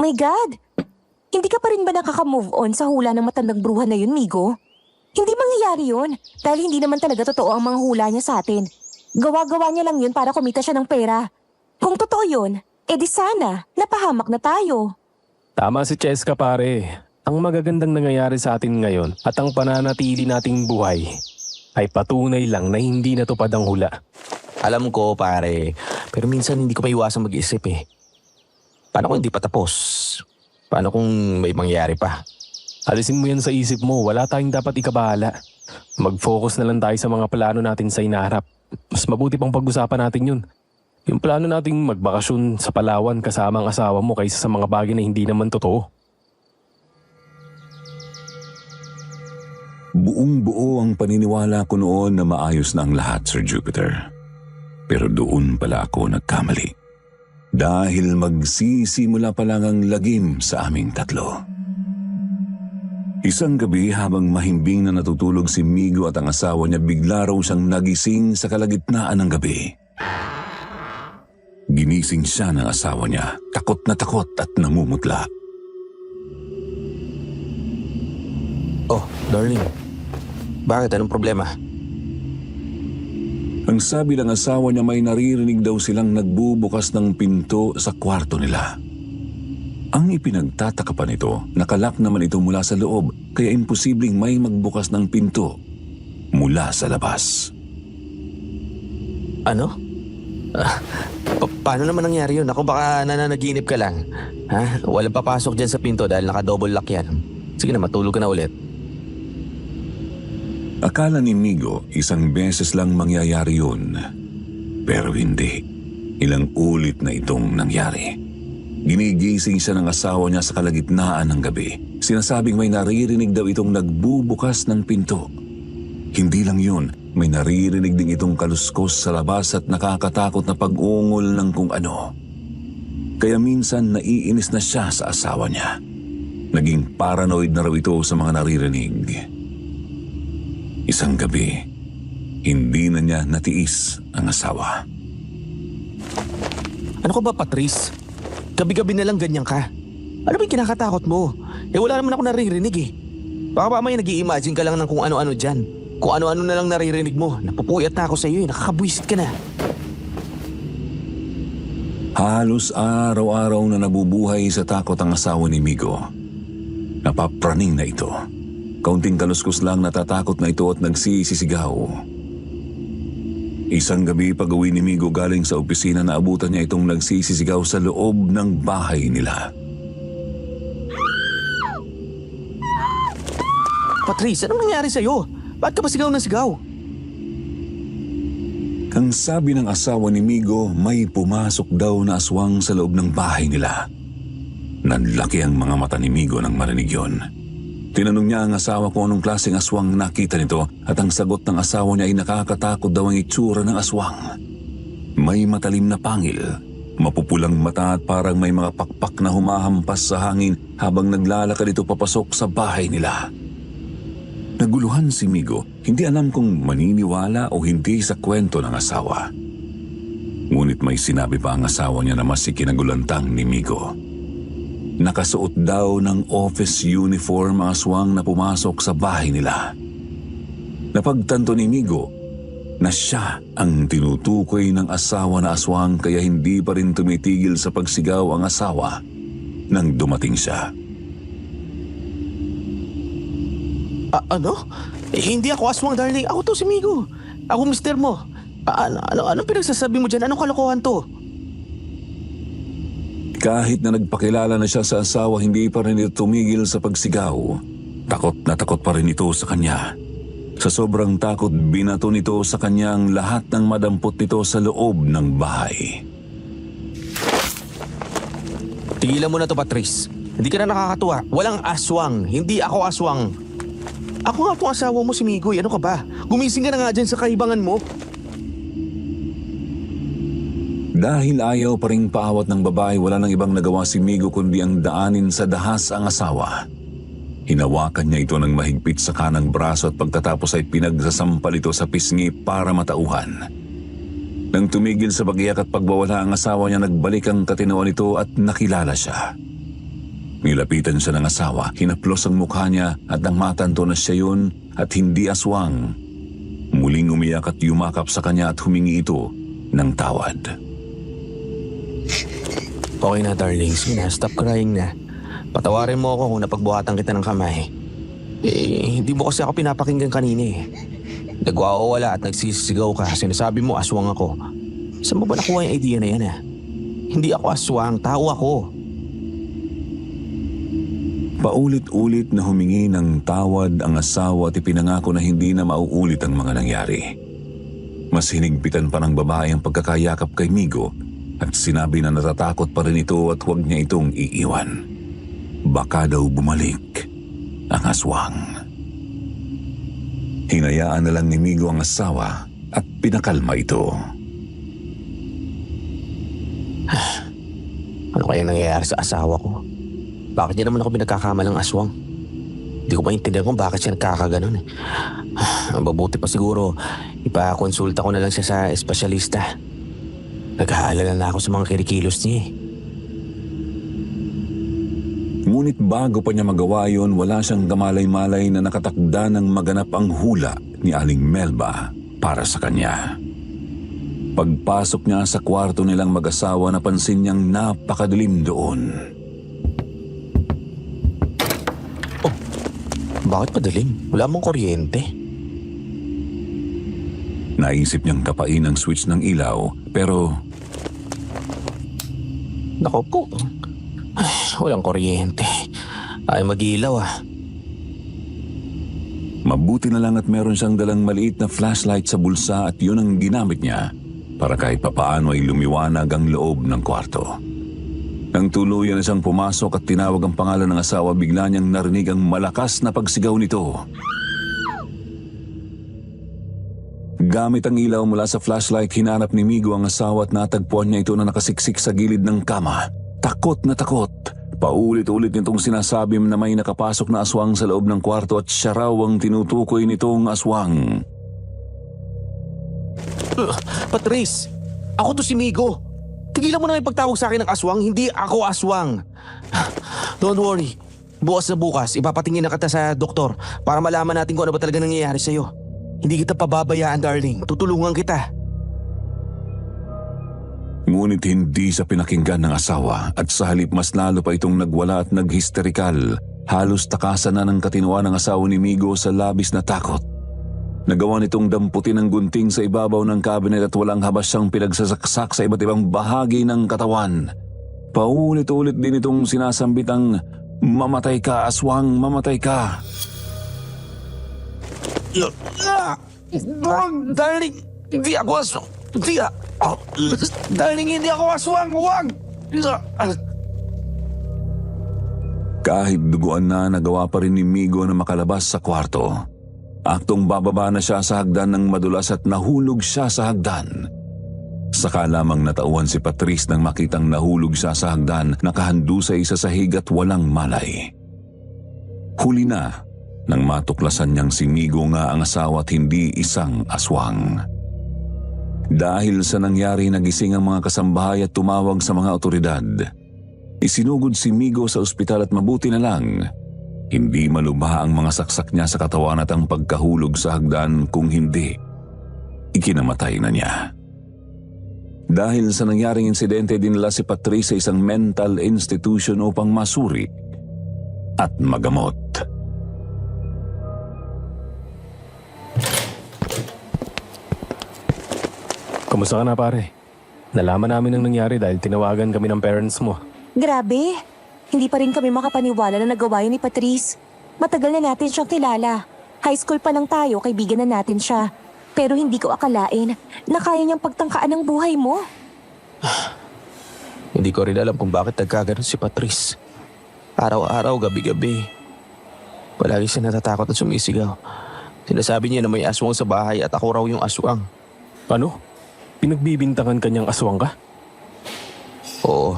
My God! Hindi ka pa rin ba nakaka-move on sa hula ng matandang bruha na yun, Migo? Hindi mangyayari yun dahil hindi naman talaga totoo ang mga hula niya sa atin. Gawa-gawa niya lang yun para kumita siya ng pera. Kung totoo yun, edi sana napahamak na tayo. Tama si Cheska, pare. Ang magagandang nangyayari sa atin ngayon at ang pananatili nating buhay ay patunay lang na hindi natupad ang hula. Alam ko pare, pero minsan hindi ko maiwasang mag-isip eh. Paano kung hindi pa tapos? Paano kung may mangyari pa? Alisin mo yan sa isip mo, wala tayong dapat ikabahala. Mag-focus na lang tayo sa mga plano natin sa inaharap. Mas mabuti pang pag-usapan natin yun. Yung plano nating magbakasyon sa Palawan kasama ang asawa mo kaysa sa mga bagay na hindi naman totoo. Buong-buo ang paniniwala ko noon na maayos na ang lahat, Sir Jupiter. Pero doon pala ako nagkamali. Dahil magsisimula pa lang ang lagim sa aming tatlo. Isang gabi habang mahimbing na natutulog si Migo at ang asawa niya, bigla raw siyang nagising sa kalagitnaan ng gabi. Ginising siya ng asawa niya, takot at namumutla. Oh, darling. Bakit? Anong problema? Ang sabi ng asawa niya, may naririnig daw silang nagbubukas ng pinto sa kwarto nila. Ang ipinagtataka pa nito, nakalak naman ito mula sa loob, kaya imposibleng may magbukas ng pinto mula sa labas. Ano? Paano naman nangyari yun? Ako baka nananaginip ka lang. Ha? Walang papasok dyan sa pinto dahil naka-double lock yan. Sige na, matulog ka na ulit. Akala ni Migo, isang beses lang mangyayari yun. Pero hindi. Ilang ulit na itong nangyari. Ginigising siya ng asawa niya sa kalagitnaan ng gabi. Sinasabing may naririnig daw itong nagbubukas ng pinto. Hindi lang yun, may naririnig din itong kaluskos sa labas at nakakatakot na pag-ungol ng kung ano. Kaya minsan naiinis na siya sa asawa niya. Naging paranoid na raw ito sa mga naririnig. Isang gabi, hindi na niya natiis ang asawa. Ano ka ba, Patrice? Gabi-gabi na lang ganyan ka. Ano ba yung kinakatakot mo? Wala naman ako naririnig eh. Baka mamaya nag-i-imagine ka lang ng kung ano-ano dyan. Kung ano-ano na lang naririnig mo. Napupuyat na ako sa iyo eh. Nakakabwisit ka na. Halos araw-araw na nabubuhay sa takot ang asawa ni Migo. Napapraning na ito. Kaunting kaluskos lang, natatakot na ito at nagsisisigaw. Isang gabi pag-uwi ni Migo galing sa opisina, naabutan niya itong nagsisisigaw sa loob ng bahay nila. Patrice, anong nangyari sa'yo? Bakit ka ba sigaw na sigaw? Ang sabi ng asawa ni Migo, may pumasok daw na aswang sa loob ng bahay nila. Nanlaki ang mga mata ni Migo nang marinig yun. Tinanong niya ang asawa kung anong klaseng aswang nakita nito at ang sagot ng asawa niya ay nakakatakot daw ang itsura ng aswang. May matalim na pangil, mapupulang mata at parang may mga pakpak na humahampas sa hangin habang naglalakad ito papasok sa bahay nila. Naguluhan si Migo, hindi alam kung maniniwala o hindi sa kwento ng asawa. Ngunit may sinabi pa ang asawa niya na mas ikinagulantang ni Migo. Nakasuot daw ng office uniform ang aswang na pumasok sa bahay nila. Napagtanto ni Migo na siya ang tinutukoy ng asawa na aswang, kaya hindi pa rin tumitigil sa pagsigaw ang asawa nang dumating siya. Ano? Hindi ako aswang, darling. Ako to si Migo. Ako mister mo. Anong pinagsasabi mo dyan? Anong kalokohan to? Kahit na nagpakilala na siya sa asawa, hindi pa rin ito tumigil sa pagsigaw. Takot na takot pa rin ito sa kanya. Sa sobrang takot, binato nito sa kanya ang lahat ng madampot nito sa loob ng bahay. Tigilan mo na to, Patrice. Hindi ka na nakakatuwa. Walang aswang. Hindi ako aswang. Ako nga itong asawa mo si Migoy. Ano ka ba? Gumising ka na nga dyan sa kaibangan mo. Dahil ayaw pa ring paawat ng babae, wala nang ibang nagawa si Migo kundi ang daanin sa dahas ang asawa. Hinawakan niya ito ng mahigpit sa kanang braso at pagkatapos ay pinagsasampal ito sa pisngi para matauhan. Nang tumigil sa pag-iyak at pagbawala ang asawa niya, nagbalik ang katinoan nito at nakilala siya. Nilapitan siya ng asawa, hinaplos ang mukha niya at nang matanto na siya yun at hindi aswang, muling umiyak at yumakap sa kanya at humingi ito ng tawad. Okay na, darling. Sige na, stop crying na. Patawarin mo ako kung napagbuhatan kita ng kamay. Hindi mo kasi ako pinapakinggan kanina eh. Nagwawala at nagsisigaw ka. Sinasabi mo aswang ako. Saan mo ba nakuha yung idea na yan ah? Hindi ako aswang, tao ako. Paulit-ulit na humingi ng tawad ang asawa at ipinangako na hindi na mauulit ang mga nangyari. Mas hinigpitan pa ng babae ang pagkakayakap kay Migo at sinabi na natatakot pa rin ito at huwag niya itong iiwan. Baka daw bumalik ang aswang. Hinayaan na lang ni Migo ang asawa at pinakalma ito. Ano kaya nangyayari sa asawa ko? Bakit niya naman ako pinagkakamalang aswang? Hindi ko maintindihan kung bakit siya nagkakaganon. Mabuti pa siguro, ipakonsulta ko na lang siya sa espesyalista. Nag-aalala na ako sa mga kinikilos niya eh. Ngunit bago pa niya magawa yun, wala siyang kamalay-malay na nakatakda ng maganap ang hula ni Aling Melba para sa kanya. Pagpasok niya sa kwarto nilang mag-asawa, napansin niyang napakadilim doon. Oh, bakit padaling? Wala mong kuryente. Naisip niyang tapain ang switch ng ilaw, pero Nako po. Ay, walang kuryente. Ay, mag-ilaw ah. mabuti na lang at meron siyang dalang maliit na flashlight sa bulsa at yun ang ginamit niya para kahit papaano ay lumiwanag ang loob ng kwarto. Nang tuluyan na siyang pumasok at tinawag ang pangalan ng asawa, bigla niyang narinig ang malakas na pagsigaw nito. Gamit ang ilaw mula sa flashlight, hinanap ni Migo ang asawa at natagpuan niya ito na nakasiksik sa gilid ng kama. Takot na takot. Paulit-ulit nitong sinasabi na may nakapasok na aswang sa loob ng kwarto at siya raw ang tinutukoy nitong aswang. Patrice, ako to si Migo. Tigilan mo na ipagtawag sa akin ng aswang, hindi ako aswang. Don't worry. Bukas na bukas, ipapatingin na kita sa doktor para malaman natin kung ano ba talaga nangyayari sa'yo. Hindi kita pababayaan, darling. Tutulungan kita. Ngunit hindi sa pinakinggan ng asawa at sa halip mas lalo pa itong nagwala at naghisterikal. Halos takasan na ng katinuan ng asawa ni Migo sa labis na takot. Nagawa nitong damputin ang gunting sa ibabaw ng cabinet at walang habas siyang pinagsasaksak sa iba't ibang bahagi ng katawan. Paulit-ulit din itong sinasambit ang "Mamatay ka, aswang, mamatay ka." Darling, hindi ako aswang. Darling, hindi ako aswang. Huwag! Kahit duguan na, nagawa pa rin ni Migo na makalabas sa kwarto. Aktong bababa na siya sa hagdan ng madulas at nahulog siya sa hagdan. Saka lamang natauhan si Patrice nang makitang nahulog siya sa hagdan, nakahandusay sa sahig at walang malay. Huli na nang matuklasan niyang si Migo nga ang asawa at hindi isang aswang. Dahil sa nangyari, nagising ang mga kasambahay at tumawag sa mga otoridad. Isinugod si Migo sa ospital at mabuti na lang hindi malubha ang mga saksak niya sa katawan at ang pagkahulog sa hagdan, kung hindi, ikinamatay na niya. Dahil sa nangyaring insidente, dinala si Patrice sa isang mental institution upang masuri at magamot. Kamusta ka na pare? Nalaman namin ang nangyari dahil tinawagan kami ng parents mo. Grabe. Hindi pa rin kami makapaniwala na nagawa yun ni Patrice. Matagal na natin siyang kilala. High school pa lang tayo, kaibigan na natin siya. Pero hindi ko akalain na kaya niyang pagtangkaan ang buhay mo. Hindi ko rin alam kung bakit nagkaganon si Patrice. Araw-araw, gabi-gabi. Palagi siya natatakot at sumisigaw. Sinasabi niya na may aswang sa bahay at ako raw yung aswang. Ano? Pinagbibintangan kanyang aswang ka? Oo.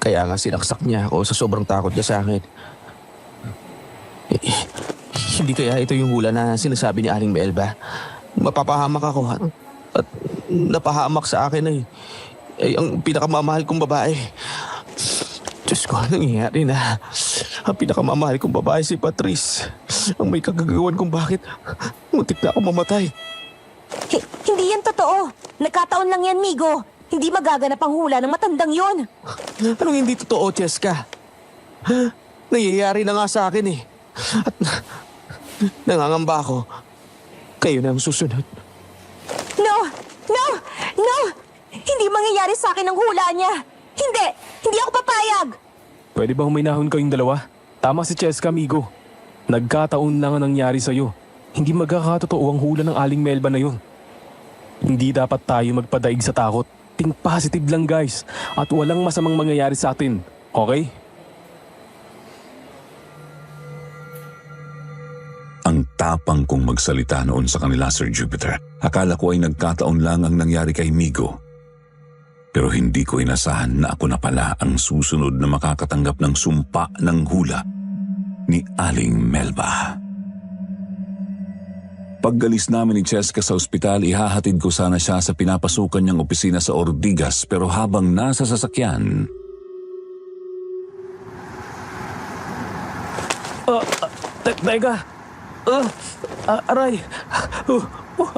Kaya nga sinaksak niya ako sa sobrang takot niya sa akin. Hindi kaya ito yung hula na sinasabi ni Aling Melba. Mapapahamak ako at napahamak sa akin ay ang pinakamamahal kong babae. Diyos ko, nangyayari na. Ang pinakamamahal kong babae si Patrice. Ang may kagagawan kung bakit muntik na ako mamatay. Hindi yan totoo. Nagkataon lang yan, Migo. Hindi magaganap ang hula ng matandang yon. Anong hindi totoo, Cheska? Nangyayari na nga sa akin eh. At nangangamba ako. Kayo na ang susunod. No! No! No! Hindi mangyayari sa akin ang hula niya. Hindi! Hindi ako papayag! Pwede ba huminahon kayong dalawa? Tama si Cheska, amigo. Nagkataon lang ang nangyari sa'yo. Hindi magkakatotoo ang hula ng Aling Melba na yun. Hindi dapat tayo magpadaig sa takot. Think positive lang guys. At walang masamang mangyayari sa atin. Okay? Ang tapang kong magsalita noon sa kanila, Sir Jupiter. Akala ko ay nagkataon lang ang nangyari kay Migo. Pero hindi ko inasahan na ako na pala ang susunod na makakatanggap ng sumpa ng hula ni Aling Melba. Paggalis namin ni Cheska sa ospital, ihahatid ko sana siya sa pinapasukan niyang opisina sa Ortigas, pero habang nasa sasakyan, Teka! Aray!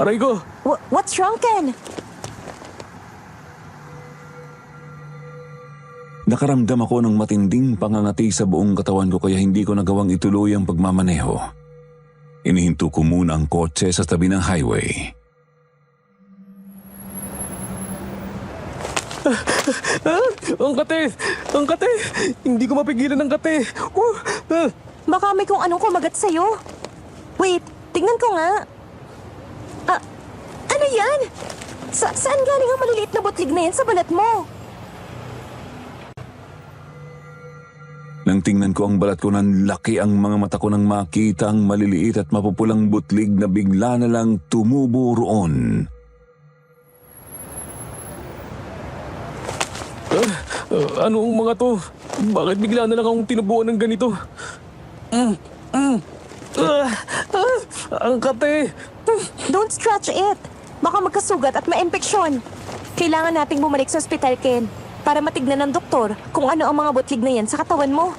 Aray ko! What's wrong, Ken? nakaramdam ako ng matinding pangangati sa buong katawan ko kaya hindi ko nagawang ituloy ang pagmamaneho. Inihinto ko muna ang kotse sa tabi ng highway. Ang kate! Ang kate! Hindi ko mapigilan ng kate! Baka may kung anong kumagat sa'yo. Wait, tingnan ko nga. Ano yan? Saan galing ang maliliit na butlig na yan sa balat mo? Nang tingnan ko ang balat ko, nanlaki ang mga mata ko nang makita ang maliliit at mapupulang butlig na bigla na lang tumubo roon. Ano ang mga to? Bakit bigla na lang akong tinubuan ng ganito? Ang kate! Don't stretch it. Baka magkasugat at maimpeksyon. Kailangan nating bumalik sa ospital, Ken, para matignan ng doktor kung ano ang mga butlig na yan sa katawan mo.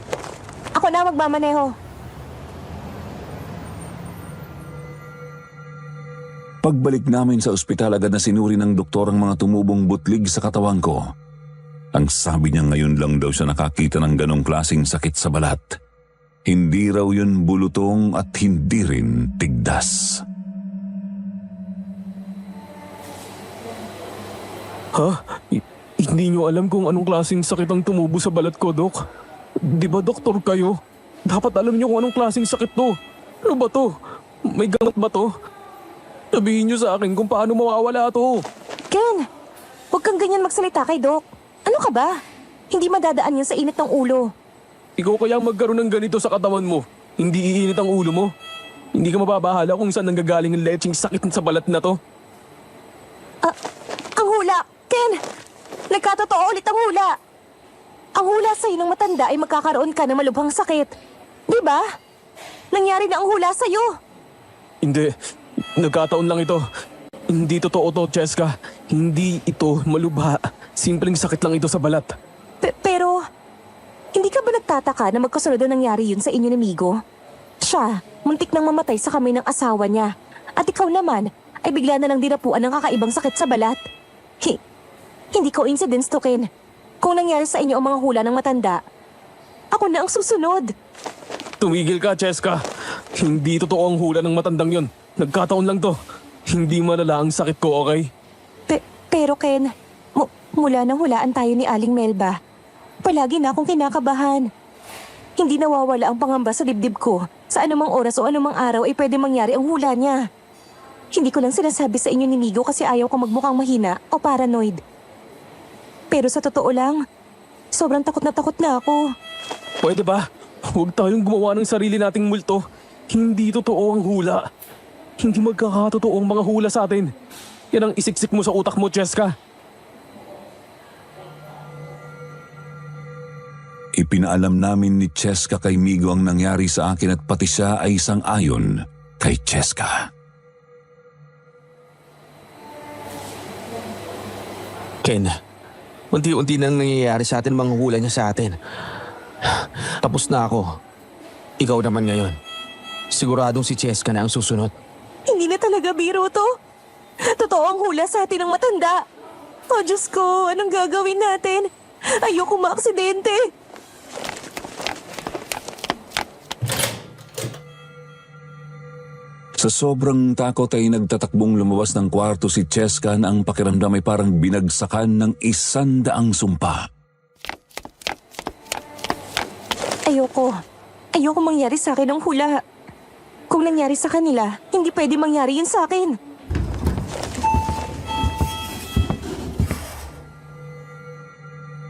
Ako na magmamaneho. Pagbalik namin sa ospital, agad na sinuri ng doktor ang mga tumubong butlig sa katawan ko. Ang sabi niya, ngayon lang daw siya nakakita ng ganong klaseng sakit sa balat. Hindi raw yun bulutong at hindi rin tigdas. Ha? Hindi niyo alam kung anong klaseng sakit ang tumubo sa balat ko, Dok? Di ba doktor kayo? Dapat alam niyo kung anong klaseng sakit to. Ano ba to? May gamot ba to? Sabihin niyo sa akin kung paano mawawala to. Ken, huwag kang ganyan magsalita kay Doc. Ano ka ba? Hindi madadaan yan sa init ng ulo. Ikaw kaya magkaroon ng ganito sa katawan mo. Hindi iinit ang ulo mo. Hindi ka mababahala kung saan nanggagaling ang lecheng sakit sa balat na to. Ang hula! Ken! Nagkatotoo ulit ang hula! Ang hula sa'yo ng matanda ay magkakaroon ka ng malubhang sakit. Di ba? Nangyari na ang hula sa'yo. Hindi. Nagkataon lang ito. Hindi totoo to, Cheska. Hindi ito malubha. Simpleng sakit lang ito sa balat. Pero, hindi ka ba nagtataka na magkasunod na nangyari yun sa inyo ni Migo? Siya, muntik nang mamatay sa kamay ng asawa niya. At ikaw naman, ay bigla na lang dinapuan ng kakaibang sakit sa balat. Hindi coincidence to, Ken. Kung nangyari sa inyo ang mga hula ng matanda, ako na ang susunod. Tumigil ka, Cheska. Hindi totoo ang hula ng matandang yon. Nagkataon lang to. Hindi malala ang sakit ko, okay? Pero Ken, mula nang hulaan tayo ni Aling Melba, palagi na akong kinakabahan. Hindi nawawala ang pangamba sa dibdib ko. Sa anumang oras o anumang araw ay pwede mangyari ang hula niya. Hindi ko lang sinasabi sa inyo ni Migo kasi ayaw ko magmukhang mahina o paranoid. Pero sa totoo lang, sobrang takot na ako. Pwede ba? Huwag tayong gumawa ng sarili nating multo. Hindi totoo ang hula. Hindi magkakatotoo ang mga hula sa atin. Yan ang isiksik mo sa utak mo, Cheska. Ipinaalam namin ni Cheska kay Migo ang nangyari sa akin at pati siya ay sang-ayon kay Cheska. Ken, unti-unti nang nangyayari sa atin mga hula niya sa atin. Tapos na ako. Ikaw naman ngayon. Siguradong si Cheska na ang susunod. Hindi na talaga biro to. Totoo ang hula sa atin ng matanda. Oh Diyos ko, anong gagawin natin? Ayoko maaksidente. Sa sobrang takot ay nagtatakbong lumabas ng kwarto si Cheska na ang pakiramdam ay parang binagsakan ng 100 sumpa. Ayoko mangyari sa akin ang hula. Kung nangyari sa kanila, hindi pwede mangyari yun sa akin.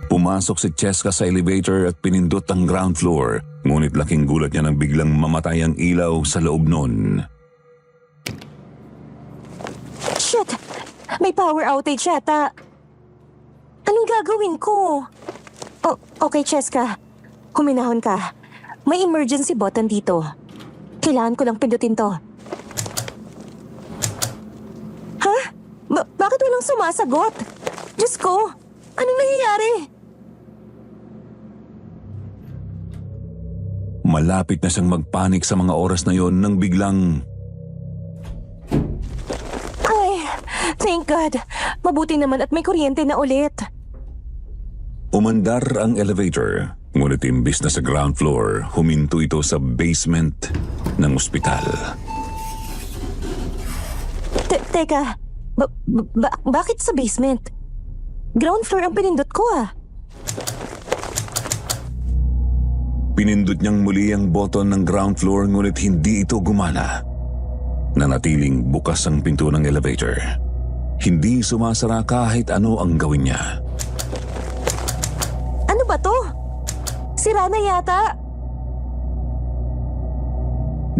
Pumasok si Cheska sa elevator at pinindot ang ground floor. Ngunit laking gulat niya nang biglang mamatay ang ilaw sa loob nun. Shit! May power outage yata. Anong gagawin ko? Okay, Cheska. Kuminahon ka. May emergency button dito. Kailangan ko lang pindutin to. Ha? Bakit walang sumasagot? Diyos ko, anong nangyayari? Malapit na siyang magpanik sa mga oras na yon nang biglang Ay, thank God. Mabuti naman at may kuryente na ulit. umandar ang elevator. Ngunit imbis na sa ground floor, huminto ito sa basement ng ospital. Teka, bakit sa basement? Ground floor ang pinindot ko ah. Pinindot niyang muli ang button ng ground floor ngunit hindi ito gumana. Nanatiling bukas ang pinto ng elevator. Hindi sumasara kahit ano ang gawin niya. Ano ba to? Sira na yata.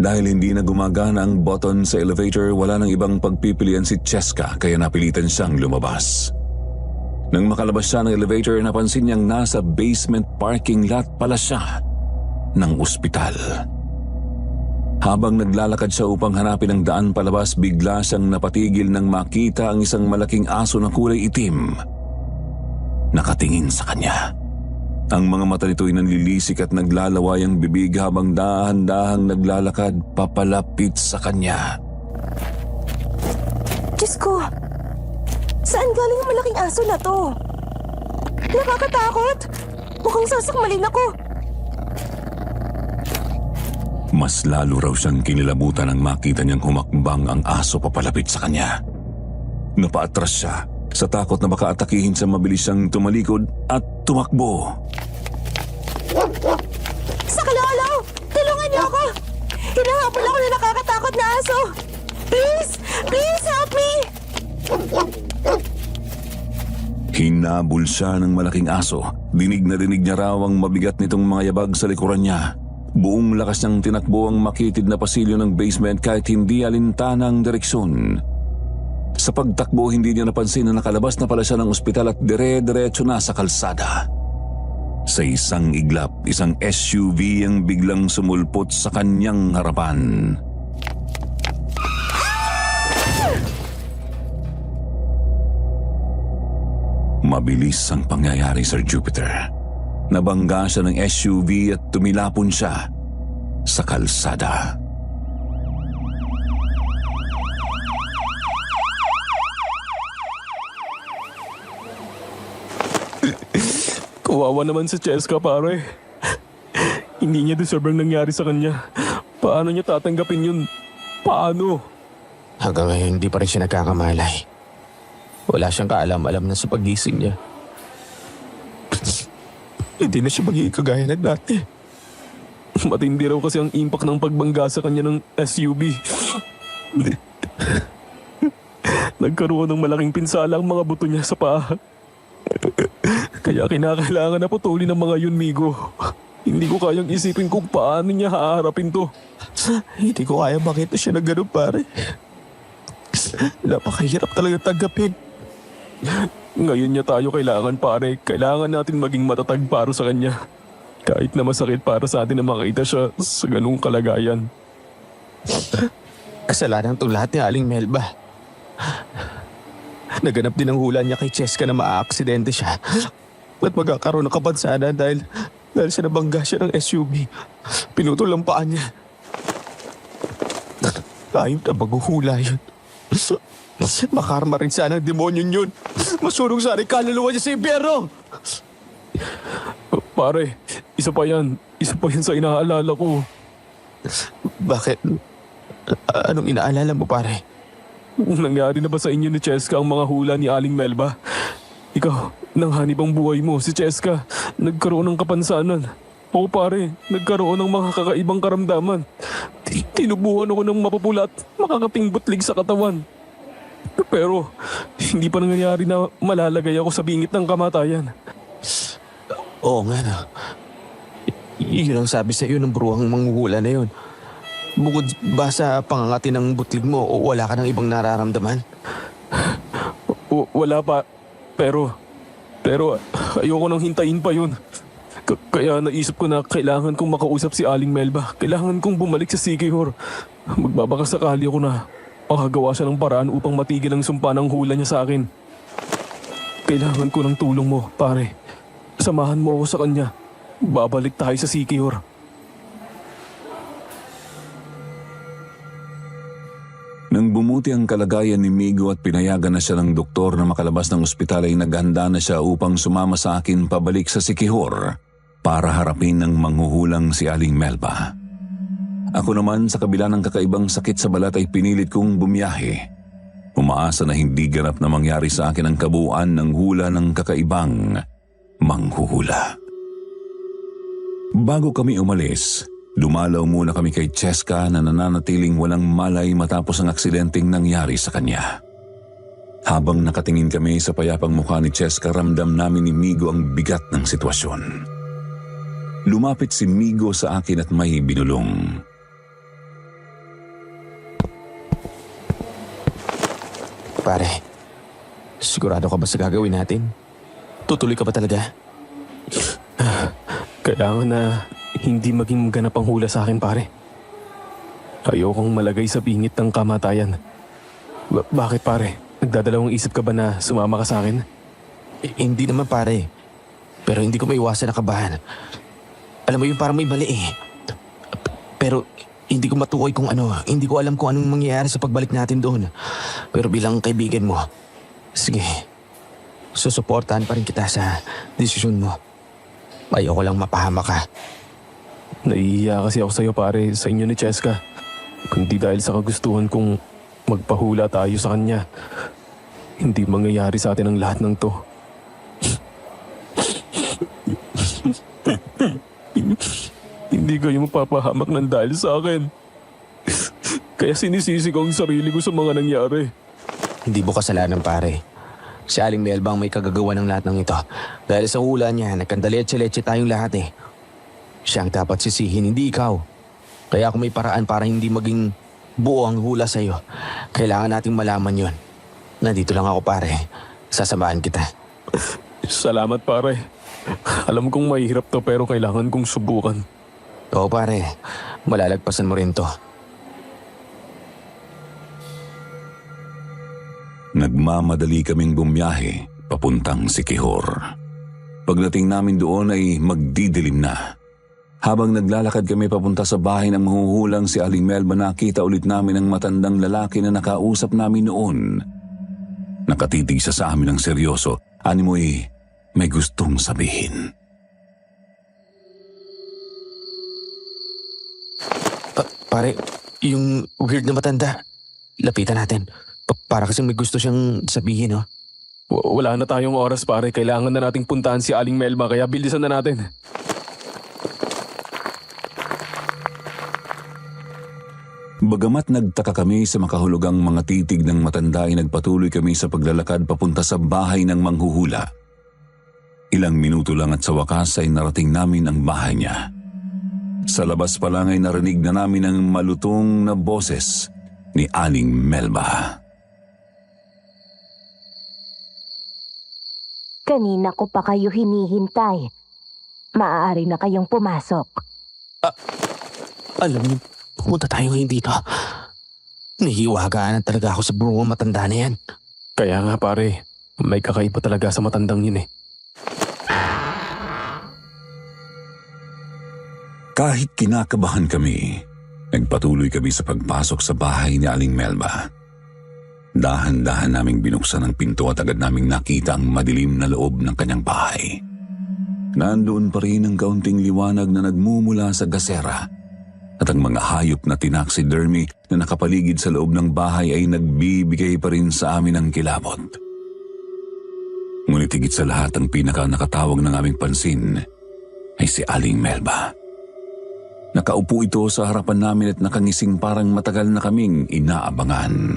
Dahil hindi na gumagana ang button sa elevator, wala nang ibang pagpipilian si Cheska kaya napilitan siyang lumabas. Nang makalabas siya ng elevator, napansin niyang nasa basement parking lot pala siya ng ospital. Habang naglalakad siya upang hanapin ang daan palabas, bigla siyang napatigil nang makita ang isang malaking aso na kulay itim. Nakatingin sa kanya. Ang mga mata nito'y nanlilisik at naglalaway ang bibig habang dahan-dahang naglalakad papalapit sa kanya. Diyos ko, saan galing ang malaking aso na to? Nakakatakot! Mukhang sasakmalin ako. Mas lalo raw siyang kinilabutan nang makita niyang humakbang ang aso papalapit sa kanya. Napaatras siya. Sa takot na baka atakihin sa mabilis siyang tumalikod at tumakbo. Sa kalolo! Tulungan niyo ako! Hinahabol ako na nakakatakot na aso! Please! Please help me! Hinabol siya ng malaking aso. Dinig na dinig niya raw ang mabigat nitong mga yabag sa likuran niya. Buong lakas niyang tinakbo ang makitid na pasilyo ng basement kahit hindi alintana ang direksyon. Sa pagtakbo, hindi niya napansin na nakalabas na pala siya ng ospital at dire-diretso na sa kalsada. Sa isang iglap, isang SUV ang biglang sumulpot sa kanyang harapan. Mabilis ang pangyayari, Sir Jupiter. Nabangga siya ng SUV at tumilapon siya sa kalsada. Kawawa naman si Cheska, pare. Hindi niya deserve ang nangyari sa kanya. Paano niya tatanggapin yun? Paano? Hanggang ngayon, hindi pa rin siya nagkakamalay. Wala siyang kaalam-alam na sa pagising niya. Hindi na siya magiging kagaya ng dati. Matindi raw kasi ang impact ng pagbangga sa kanya ng SUV. Nagkaroon ng malaking pinsala ang mga buto niya sa paa. Kaya kinakailangan na putulin ng mga yun, Migo. Hindi ko kayang isipin kung paano niya haharapin to. Hindi ko kaya makita siya na ganun, pare. Napakahirap talaga tanggapin. Ngayon niya tayo kailangan, pare. Kailangan natin maging matatag para sa kanya. Kahit na masakit para sa atin na makita siya sa ganung kalagayan. Kasalanan itong lahat ni Aling Melba. Naganap din ang hula niya kay Cheska na maaaksidente siya. At magkakaroon ng kapansanan dahil siya nabangga siya ng SUV. Pinutol ang paa niya. Ayun na maghuhula yun. Makarma rin sana ang demonyo yun. Masunog sana yung kaluluwa niya sa impyerno. Pare, isa pa yan. Isa pa yan sa inaalala ko. Bakit? Anong inaalala mo, pare? Nangyari na ba sa inyo ni Cheska ang mga hula ni Aling Melba? Ikaw, nanghanib ang buhay mo. Si Cheska, nagkaroon ng kapansanan. Oo pare, nagkaroon ng mga kakaibang karamdaman. Tinubuhan ako ng mapupula at makakating butlig sa katawan. Pero, hindi pa nangyayari na malalagay ako sa bingit ng kamatayan. Oo nga na. Yun ang sabi sa iyo ng bruhang manghuhula na yun. Bukod ba sa pangangati ng butlig mo o wala ka ng ibang nararamdaman? Wala pa. Pero ayoko nang hintayin pa yun. Kaya naisip ko na kailangan kong makausap si Aling Melba. Kailangan kong bumalik sa Sikihor. Magbabaka sakali ako na makagawa siya ng paraan upang matigil ang sumpa ng hula niya sa akin. Kailangan ko ng tulong mo, pare. Samahan mo ako sa kanya. Babalik tayo sa Sikihor. Nang bumuti ang kalagayan ni Migo at pinayagan na siya ng doktor na makalabas ng ospital ay naghanda na siya upang sumama sa akin pabalik sa Sikihor para harapin ng manghuhulang si Aling Melba. Ako naman sa kabila ng kakaibang sakit sa balat ay pinilit kong bumiyahe. Umaasa na hindi ganap na mangyari sa akin ang kabuuan ng hula ng kakaibang manghuhula. Bago kami umalis, dumalaw muna kami kay Cheska na nananatiling walang malay matapos ang aksidenteng nangyari sa kanya. Habang nakatingin kami sa payapang mukha ni Cheska, ramdam namin ni Migo ang bigat ng sitwasyon. Lumapit si Migo sa akin at may binulong. Pare, sigurado ka ba sa gagawin natin? Tutuloy ka ba talaga? Kailangan na hindi maging ganap ang hula sa akin, pare. Ayokong malagay sa bingit ng kamatayan. Bakit, pare? Nagdadalawang isip ka ba na sumama ka sa akin? Hindi naman, pare. Pero hindi ko maiwasan na kabahan. Alam mo yun, parang may mali eh. Pero hindi ko matukoy kung ano. Hindi ko alam kung anong mangyayari sa pagbalik natin doon. Pero bilang kaibigan mo, sige, susuportahan pa rin kita sa desisyon mo. Ayoko lang mapahama ka. Naiiya kasi ako sa'yo, pare, sa inyo ni Cheska. Kundi dahil sa kagustuhan kong magpahula tayo sa kanya, hindi mangyayari sa atin ang lahat ng to. Hindi kayo mapapahamak ng dahil sa akin. Kaya sinisisi ko ang sarili ko sa mga nangyari. Hindi mo kasalanan, pare. Si Aling Melba ang may kagagawa ng lahat ng ito. Dahil sa hula niya, nagkandaletse-letse tayong lahat eh. Siya ang dapat sisihin, hindi ikaw. Kaya kung may paraan para hindi maging buo ang hula sa'yo, kailangan nating malaman yon. Nandito lang ako, pare. Sasamahan kita. Salamat, pare. Alam kong mahirap to pero kailangan kong subukan. Oo, pare. Malalagpasan mo rin to. Nagmamadali kaming bumiyahe papuntang Sikihor. Pagdating namin doon ay magdidilim na. Habang naglalakad kami papunta sa bahay ng manghuhulang si Aling Melba, nakita ulit namin ang matandang lalaki na nakausap namin noon. Nakatitig siya sa amin ng seryoso. Animoy may gustong sabihin. Pare, yung weird na matanda, lapitan natin. Para kasing may gusto siyang sabihin, no? Wala na tayong oras, pare. Kailangan na nating puntahan si Aling Melba, kaya bilisan na natin. Bagamat nagtaka kami sa makahulugang mga titig ng matanda, ay nagpatuloy kami sa paglalakad papunta sa bahay ng manghuhula. Ilang minuto lang at sa wakas ay narating namin ang bahay niya. Sa labas pa lang ay narinig na namin ang malutong na boses ni Aling Melba. Kanina ko pa kayo hinihintay. Maaari na kayong pumasok. Alam niyo, pumunta tayo ngayon dito. Nahiwagaan talaga ako sa buong matanda na yan. Kaya nga, pare. May kakaiba talaga sa matandang yun eh. Kahit kinakabahan kami, nagpatuloy kami sa pagpasok sa bahay ni Aling Melba. Dahan-dahan naming binuksan ang pinto at agad naming nakita ang madilim na loob ng kanyang bahay. Nandoon pa rin ang kaunting liwanag na nagmumula sa gasera at ang mga hayop na taxidermy na nakapaligid sa loob ng bahay ay nagbibigay pa rin sa amin ng kilabot. Ngunit higit sa lahat, ang pinaka nakatawag ng aming pansin ay si Aling Melba. Nakaupo ito sa harapan namin at nakangising parang matagal na kaming inaabangan.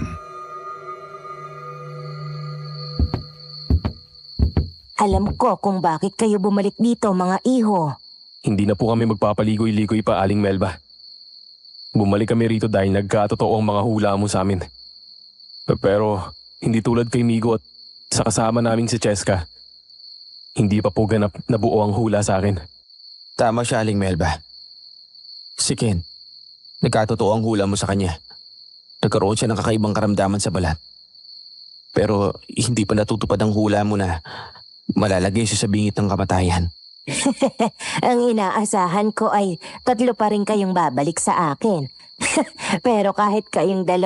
Alam ko kung bakit kayo bumalik dito, mga iho. Hindi na po kami magpapaligoy-ligoy pa, Aling Melba. Bumalik kami rito dahil nagkatotoo ang mga hula mo sa amin. Pero hindi tulad kay Migo at sa kasama naming si Cheska, hindi pa po ganap na buo ang hula sa akin. Tama siya, Aling Melba. Si Ken, nagkatotoo ang hula mo sa kanya. Nagkaroon siya ng kakaibang karamdaman sa balat. Pero hindi pa natutupad ang hula mo na malalagay siya sa bingit ng kamatayan. Ang inaasahan ko ay 3 pa rin kayong babalik sa akin. Pero kahit kayong 2,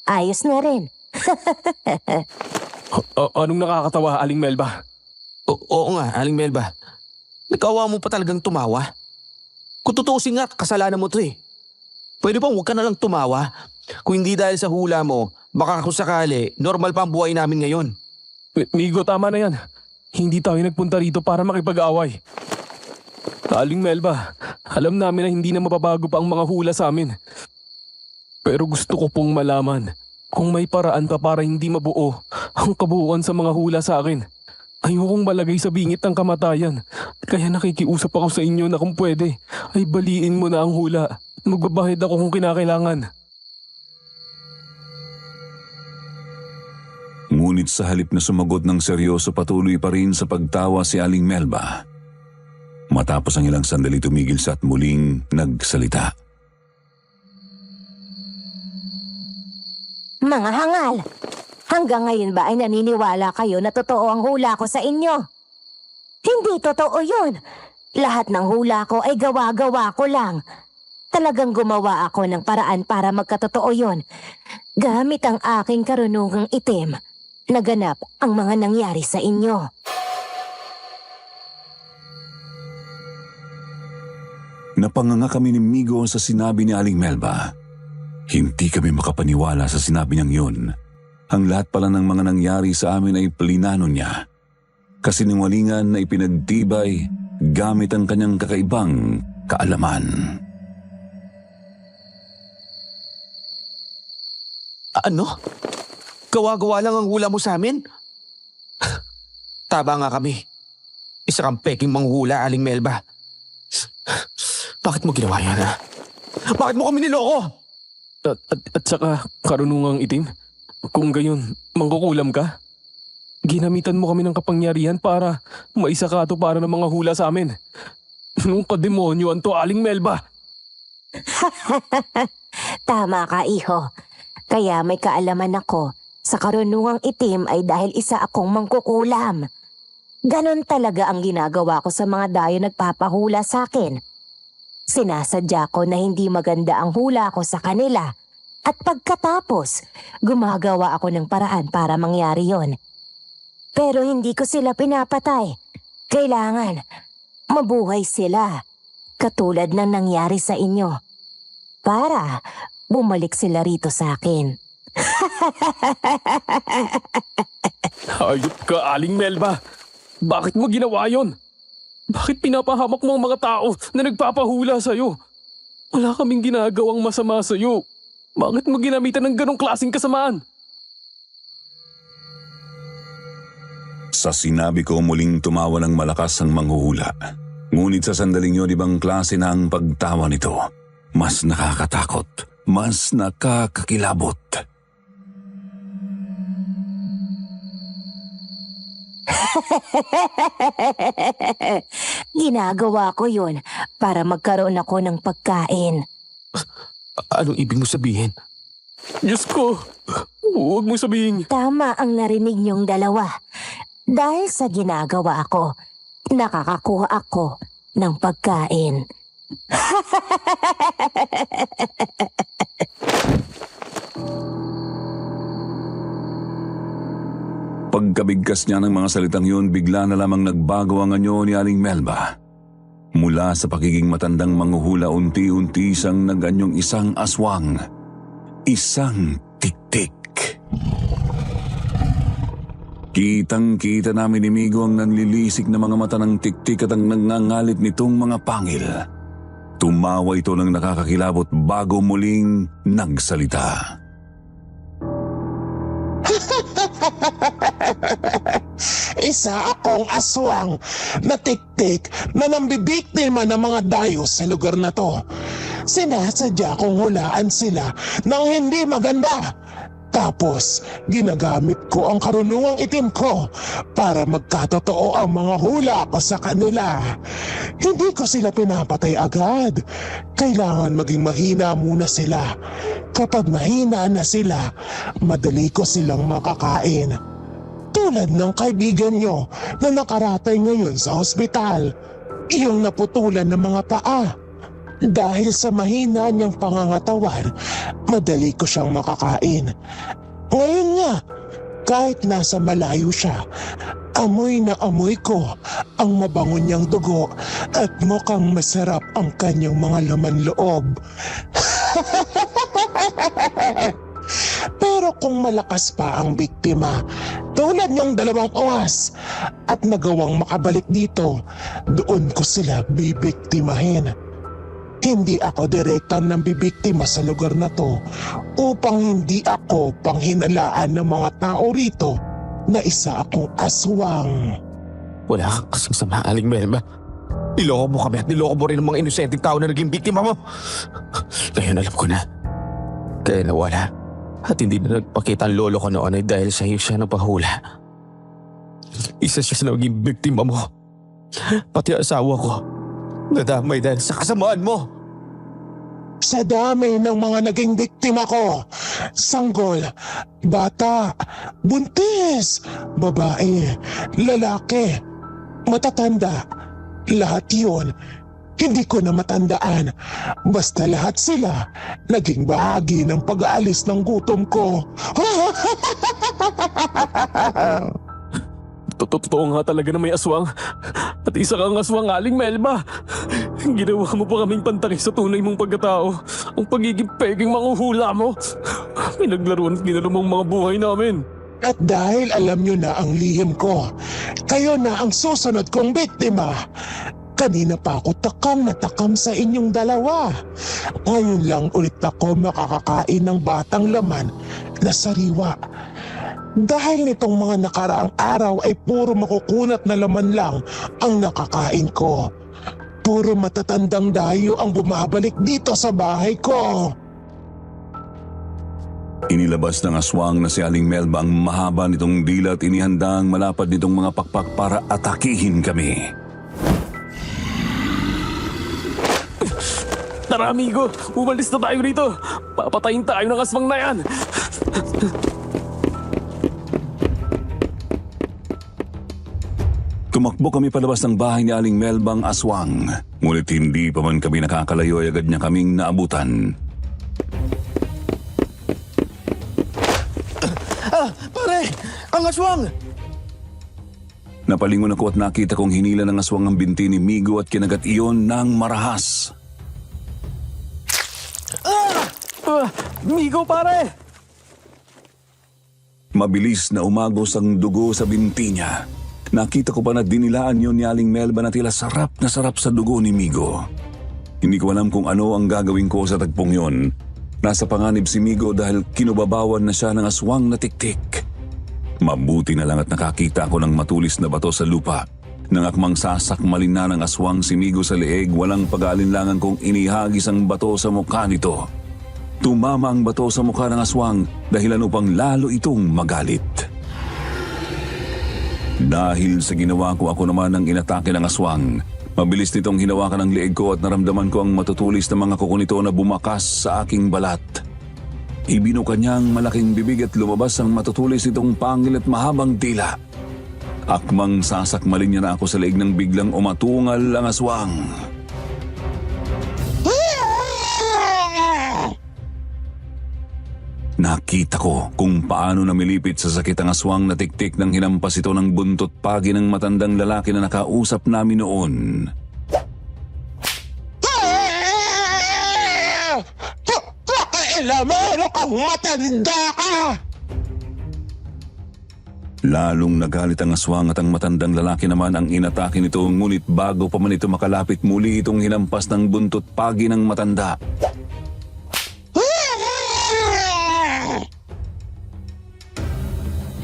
ayos na rin. Anong nakakatawa, Aling Melba? Oo nga, Aling Melba. Nakawa mo pa talagang tumawa. Kung tutuusin nga, kasalanan mo to eh. Pwede bang huwag ka na lang tumawa? Kung hindi dahil sa hula mo, baka kung sakali, normal pa ang buhay namin ngayon. Migo, tama na yan. Hindi tayo nagpunta rito para makipag-away. Aling Melba, alam namin na hindi na mababago pa ang mga hula sa amin. Pero gusto ko pong malaman kung may paraan pa para hindi mabuo ang kabuuan sa mga hula sa akin. Ayokong malagay sa bingit ng kamatayan. Kaya nakikiusap ako sa inyo na kung pwede, ay baliin mo na ang hula. Magbabahid ako kung kinakailangan. Ngunit sa halip na sumagot ng seryoso, patuloy pa rin sa pagtawa si Aling Melba. Matapos ang ilang sandali, tumigil siya at muling nagsalita. Mga hangal! Hanggang ngayon ba ay naniniwala kayo na totoo ang hula ko sa inyo? Hindi totoo yun. Lahat ng hula ko ay gawa-gawa ko lang. Talagang gumawa ako ng paraan para magkatotoo yun. Gamit ang aking karunungang itim, naganap ang mga nangyari sa inyo. Napanganga kami ni Migo sa sinabi ni Aling Melba. Hindi kami makapaniwala sa sinabi niyang yun. Ang lahat pala ng mga nangyari sa amin ay plinano niya. Kasinungalingan na ipinagtibay gamit ang kanyang kakaibang kaalaman. Ano? Gawa-gawa lang ang hula mo sa amin? Taba nga kami. Isa kang peking manghula, Aling Melba. Bakit mo ginawa yan, ha? Bakit mo kami niloko? At saka karunungang itim? Kung gayon, mangkukulam ka? Ginamitan mo kami ng kapangyarihan para maisakato para ng mga hula sa amin. Anong kademonyoan to, Aling Melba? Tama ka, iho. Kaya may kaalaman ako. Sa karunungang itim ay dahil isa akong mangkukulam. Ganon talaga ang ginagawa ko sa mga dayo nagpapahula sa akin. Sinasadya ko na hindi maganda ang hula ko sa kanila. At pagkatapos, gumagawa ako ng paraan para mangyari yon. Pero hindi ko sila pinapatay. Kailangan mabuhay sila. Katulad ng nangyari sa inyo. Para bumalik sila rito sa akin. Hayop ka, Aling Melba! Bakit mo ginawa yon? Bakit pinapahamak mo ang mga tao na nagpapahula sa'yo? Wala kaming ginagawang masama sa'yo. Bakit mo ginamitan ng ganong klaseng kasamaan? Sa sinabi ko, muling tumawa ng malakas ang manghuhula. Ngunit sa sandaling yun, ibang klase na ang pagtawa nito. Mas nakakatakot, mas nakakakilabot. Ginagawa ko yun para magkaroon ako ng pagkain. Anong ibig mo sabihin? Diyos ko! Huwag mo sabihin. Tama ang narinig niyong dalawa. Dahil sa ginagawa ko, nakakakuha ako ng pagkain. Pagkabigkas niya ng mga salitang yun, bigla na lamang nagbago ang anyo ni Aling Melba. Mula sa pakiging matandang manghuhula, unti-unti siyang naganyong isang aswang. Isang tiktik. Kitang-kita namin ni Migo ang nanlilisik na mga mata ng tiktik at ang nangangalit nitong mga pangil. Tumawa ito ng nakakakilabot bago muling nagsalita. Isa akong aswang na tiktik na nambibiktima ng mga dayo sa lugar na to. Sinasadya kong hulaan sila ng hindi maganda. Tapos, ginagamit ko ang karunungang itim ko para magkatotoo ang mga hula ko sa kanila. Hindi ko sila pinapatay agad. Kailangan maging mahina muna sila. Kapag mahina na sila, madali ko silang makakain. Tulad ng kaibigan nyo na nakaratay ngayon sa ospital. Iyong naputulan ng mga paa. Dahil sa mahina niyang pangangatawan, madali ko siyang makakain. Ngayon nga, kahit nasa malayo siya, amoy na amoy ko ang mabango niyang dugo at mukhang masarap ang kanyang mga laman loob. Pero kung malakas pa ang biktima, tulad ng 2 oras, at nagawang makabalik dito, doon ko sila bibiktimahin. Hindi ako direktang nang bibiktima sa lugar na to upang hindi ako panghinalaan ng mga tao rito na isa akong aswang. Wala kang kasama, Aling Melba. Niloko mo kami at niloko mo rin ang mga inosenteng tao na naging biktima mo. Ngayon alam ko na. Kaya nawala. At hindi na nagpakita ang lolo ko noon ay dahil sa iyo siya napahula. Isa siya sa naging biktima mo. Pati ang asawa ko. Nadamay dahil sa kasamaan mo. Sa dami ng mga naging biktima ko, sanggol, bata, buntis, babae, lalaki, matatanda, lahat yun, hindi ko na matandaan. Basta lahat sila naging bahagi ng pag-aalis ng gutom ko. Totoo nga talaga na may aswang. At isa kang aswang, Aling Melba. Ginawa mo pa kaming pantaki sa tunay mong pagkatao. Ang pagiging peging manghuhula mo. Pinaglaruan at ginanumang mga buhay namin. At dahil alam nyo na ang lihim ko, kayo na ang susunod kong biktima. Kanina pa ako takam na takam sa inyong dalawa. Ngayon lang ulit ako makakakain ng batang laman na sariwa. Dahil nitong mga nakaraang araw ay puro makukunat na laman lang ang nakakain ko. Puro matatandang dayo ang bumabalik dito sa bahay ko. Inilabas ng aswang na si Aling Melba ang mahaba nitong dila at inihanda ang malapad nitong mga pakpak para atakihin kami. Tara, amigo. Umalis na tayo rito. Papatayin tayo ng aswang na yan. Tumakbo kami palabas ng bahay ni Aling Melbang aswang. Ngunit hindi pa man kami nakakalayo ay agad niya kaming naabutan. Pare! Ang aswang! Napalingon ako at nakita kong hinila ng aswang ang binti ni Migo at kinagat iyon ng marahas. Amigo, pare! Mabilis na umagos ang dugo sa binti niya. Nakita ko pa na dinilaan yun ni Aling Melba na tila sarap na sarap sa dugo ni Migo. Hindi ko alam kung ano ang gagawin ko sa tagpong yun. Nasa panganib si Migo dahil kinubabawan na siya ng aswang na tiktik. Mabuti na lang at nakakita ako ng matulis na bato sa lupa. Nang akmang sasakmalin na ng aswang si Migo sa leeg, walang pag-aalinlangan kong inihagis ang bato sa mukha nito. Tumama ang bato sa mukha ng aswang dahilan upang lalo itong magalit. Dahil sa ginawa ko, ako naman ang inatake ng aswang. Mabilis nitong hinawakan ang leeg ko at naramdaman ko ang matutulis na mga kuko nito na bumakas sa aking balat. Ibinuka niya ang malaking bibig at lumabas ang matutulis nitong pangil at mahabang dila. Akmang sasakmalin niya na ako sa leeg nang biglang umatungal ang aswang. Nakita ko kung paano namilipit sa sakit ang aswang na tiktik nang hinampas ito ng buntot pagi ng matandang lalaki na nakausap namin noon. Pakailamero kang matanda ka! Lalong nagalit ang aswang at ang matandang lalaki naman ang inatake nito, ngunit bago pa man ito makalapit, muli itong hinampas ng buntot pagi ng matanda.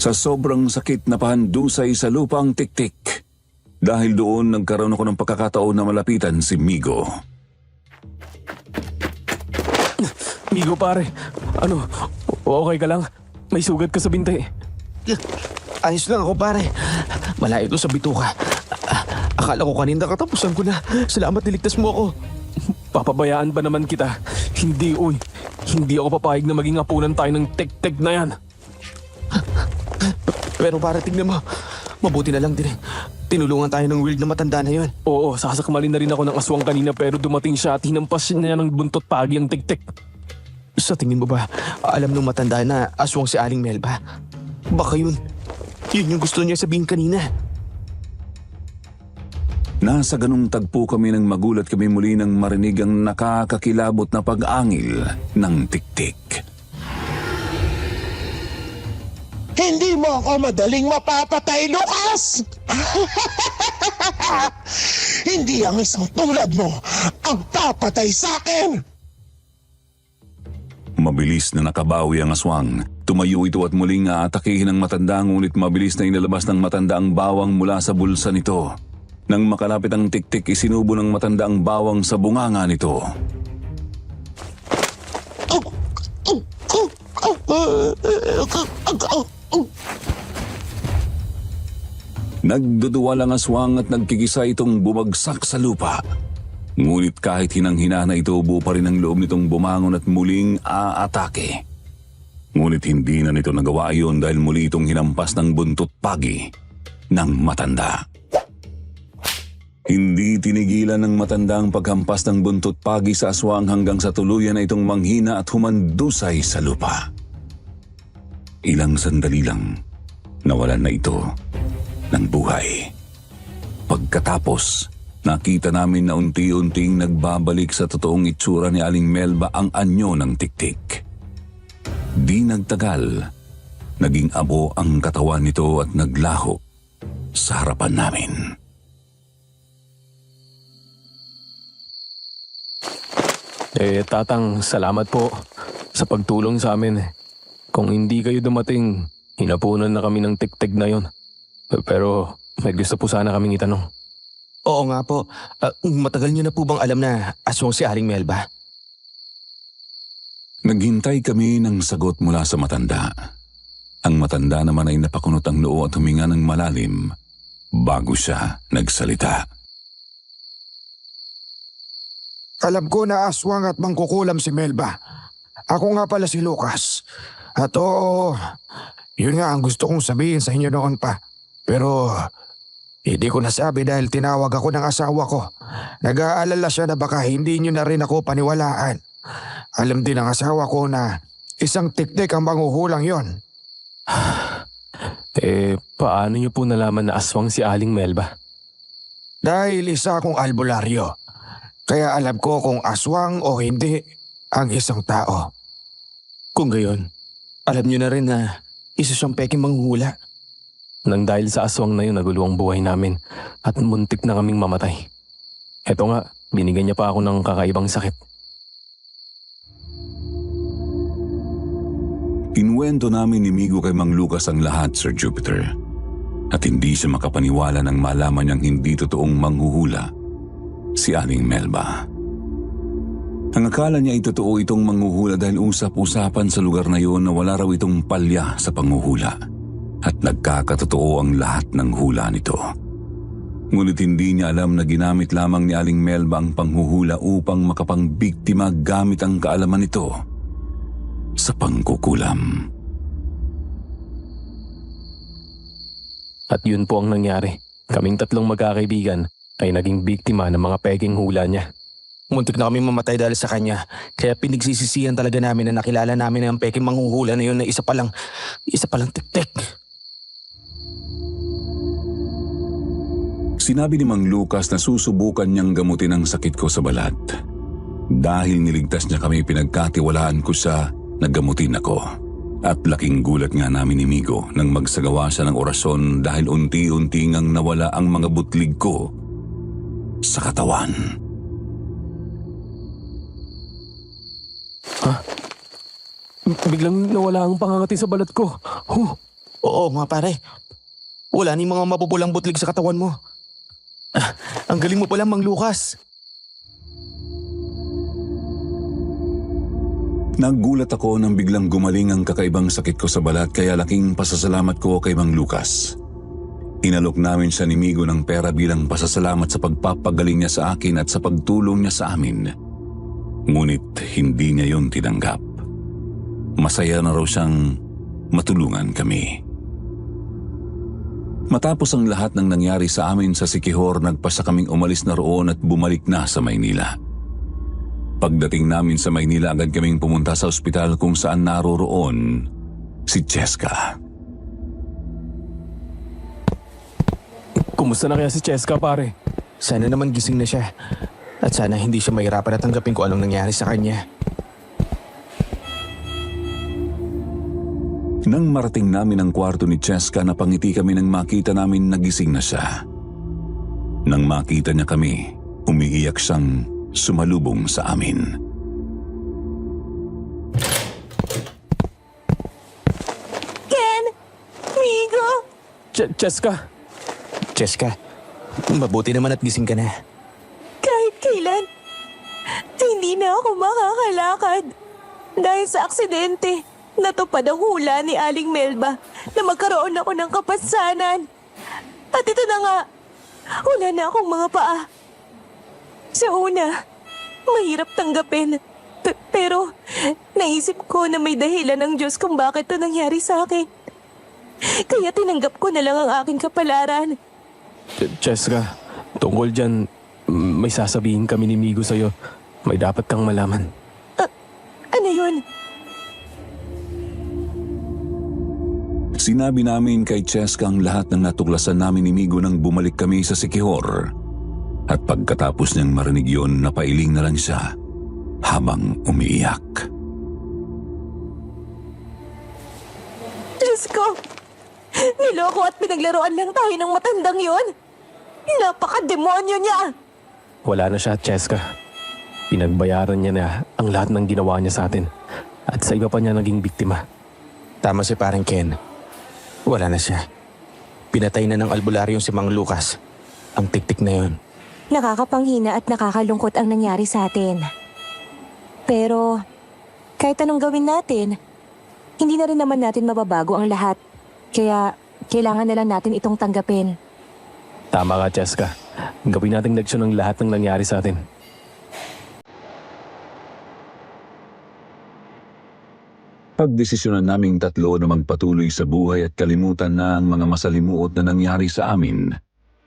Sa sobrang sakit na pahandusay sa lupang tiktik. Dahil doon nagkaroon ako ng pagkakataon na malapitan si Migo. Migo, pare. Ano? Okay ka lang? May sugat ka sa binti. Ayos lang ako, pare. Malayo ito sa bituka. Akala ko kanina katapusan ko na. Salamat, niligtas mo ako. Papabayaan ba naman kita? Hindi, uy. Hindi ako papayag na maging apunan tayo ng tek-tek na yan. Pero pare, tignan mo. Mabuti na lang din. Tinulungan tayo ng weird na matanda na yun. Oo, sasakmalin na rin ako ng aswang kanina pero dumating siya at hinampas niya ng buntot pagi ang tek-tek. Sa tingin mo ba, alam nung matanda na aswang si Aling Melba? Baka yun. Yun yung gusto niya sabihin kanina. Nasa ganung tagpo kami nang magulat kami muli nang marinig ang nakakakilabot na pag-angil ng tiktik. Hindi mo ako madaling mapapatay, Lucas! Hindi ang isang tulad mo ang papatay sa akin! Mabilis na nakabawi ang aswang. Tumayo ito at muling aatakihin ang matanda ngunit mabilis na inalabas ng matanda ang bawang mula sa bulsa nito. Nang makalapit ang tiktik, isinubo ng matanda ang bawang sa bunganga nito. Nagduduwal ang aswang at nagkikisa itong bumagsak sa lupa. Ngunit kahit hinang-hina na ito, buo pa rin ang loob nitong bumangon at muling aatake. Ngunit hindi na nito nagawa iyon dahil muli itong hinampas ng buntot pagi ng matanda. Hindi tinigilan ng matanda ang paghampas ng buntot pagi sa aswang hanggang sa tuluyan na itong manghina at humandusay sa lupa. Ilang sandali lang, nawalan na ito ng buhay. Pagkatapos, nakita namin na unti-unting nagbabalik sa totoong itsura ni Aling Melba ang anyo ng tiktik. Di nagtagal, naging abo ang katawan nito at naglaho sa harapan namin. Tatang, salamat po sa pagtulong sa amin. Kung hindi kayo dumating, hinapunan na kami ng tiktik na yon. Pero may gusto po sana kaming itanong. Oo nga po. Matagal niyo na po bang alam na aswang si Aling Melba? Naghintay kami ng sagot mula sa matanda. Ang matanda naman ay napakunot ang noo at huminga ng malalim bago siya nagsalita. Alam ko na aswang at mangkukulam si Melba. Ako nga pala si Lucas. At oo, yun nga ang gusto kong sabihin sa inyo noon pa. Pero hindi ko nasabi dahil tinawag ako ng asawa ko. Nag-aalala siya na baka hindi niyo na rin ako paniwalaan. Alam din ng asawa ko na isang tiktik ang manghuhulang yon. Paano niyo po nalaman na aswang si Aling Melba? Dahil isa akong albularyo. Kaya alam ko kung aswang o hindi ang isang tao. Kung gayon, alam niyo na rin na isa siyang peking manghuhula. Nang dahil sa aswang na yun, nagulo ang buhay namin at muntik na kaming mamatay. Eto nga, binigyan niya pa ako ng kakaibang sakit. Kinuwento namin ni Migo kay Mang Lucas ang lahat, Sir Jupiter. At hindi siya makapaniwala nang malaman niyang hindi totoong manghuhula si Aling Melba. Ang akala niya ay totoo itong manghuhula dahil usap-usapan sa lugar na iyon na wala raw itong palya sa panghuhula. At nagkakatotoo ang lahat ng hula nito. Ngunit hindi niya alam na ginamit lamang ni Aling Melba ang panghuhula upang makapangbiktima gamit ang kaalaman nito sa pangkukulam. At yun po ang nangyari. Kaming tatlong magkakaibigan ay naging biktima ng mga peking hula niya. Muntik na kami mamatay dahil sa kanya. Kaya pinagsisisihan talaga namin na nakilala namin ang peking manghuhula na yun na isa palang tiktik. Sinabi ni Mang Lucas na susubukan niyang gamutin ang sakit ko sa balat. Dahil niligtas niya kami, pinagkatiwalaan ko siya na gamutin ako. At laking gulat nga namin ni Migo nang magsagawa siya ng orasyon dahil unti-unti ngang nawala ang mga butlig ko sa katawan. Biglang nawala ang pangangati sa balat ko. Oo nga pare. Wala ni mga mapupulang butlig sa katawan mo. Ang galing mo pala, Mang Lucas. Nagulat ako nang biglang gumaling ang kakaibang sakit ko sa balat kaya laking pasasalamat ko kay Mang Lucas. Inalok namin siya ni Migo ng pera bilang pasasalamat sa pagpapagaling niya sa akin at sa pagtulong niya sa amin. Ngunit hindi niya yon tinanggap. Masaya na raw siyang matulungan kami. Matapos ang lahat ng nangyari sa amin sa Siquijor, nagpasa kaming umalis na roon at bumalik na sa Maynila. Pagdating namin sa Maynila, agad kaming pumunta sa ospital kung saan naroroon si Cheska. Kumusta na kaya si Cheska, pare? Sana naman gising na siya. At sana hindi siya mahirapan at tanggapin kung anong nangyari sa kanya. Nang marating namin ang kwarto ni Cheska, napangiti kami nang makita namin nagising na siya. Nang makita niya kami, umiiyak siyang sumalubong sa amin. Ken! Migo! Cheska! Cheska, mabuti naman at gising ka na. Kahit kailan, hindi na ako makakalakad. Dahil sa aksidente, natupad ang hula ni Aling Melba na magkaroon ako ng kapansanan. At ito na nga, wala na akong mga paa. Sa una, mahirap tanggapin. Pero naisip ko na may dahilan ng Diyos kung bakit ito nangyari sa akin. Kaya tinanggap ko na lang ang aking kapalaran. Cheska, tungkol dyan, may sasabihin kami ni Migo sa'yo. May dapat kang malaman. Ano yun? Sinabi namin kay Cheska ang lahat ng natuklasan namin ni Migo nang bumalik kami sa Siquijor. At pagkatapos niyang marinig yun, napailing na lang siya habang umiiyak. Diyos ko! Niloko at pinaglaruan lang tayo ng matandang yon. Napaka-demonyo niya! Wala na siya, Cheska. Pinagbayaran niya na ang lahat ng ginawa niya sa atin. At sa iba pa niya naging biktima. Tama si parang Ken. Wala na siya. Pinatay na ng albularyong si Mang Lucas. Ang tiktik na yon. Nakakapanghina at nakakalungkot ang nangyari sa atin. Pero, kahit anong gawin natin, hindi na rin naman natin mababago ang lahat. Kaya, kailangan na lang natin itong tanggapin. Tama ka, Cheska. Gawin nating leksyon ang lahat ng nangyari sa atin. Pagdesisyonan naming tatlo na magpatuloy sa buhay at kalimutan na ang mga masalimuot na nangyari sa amin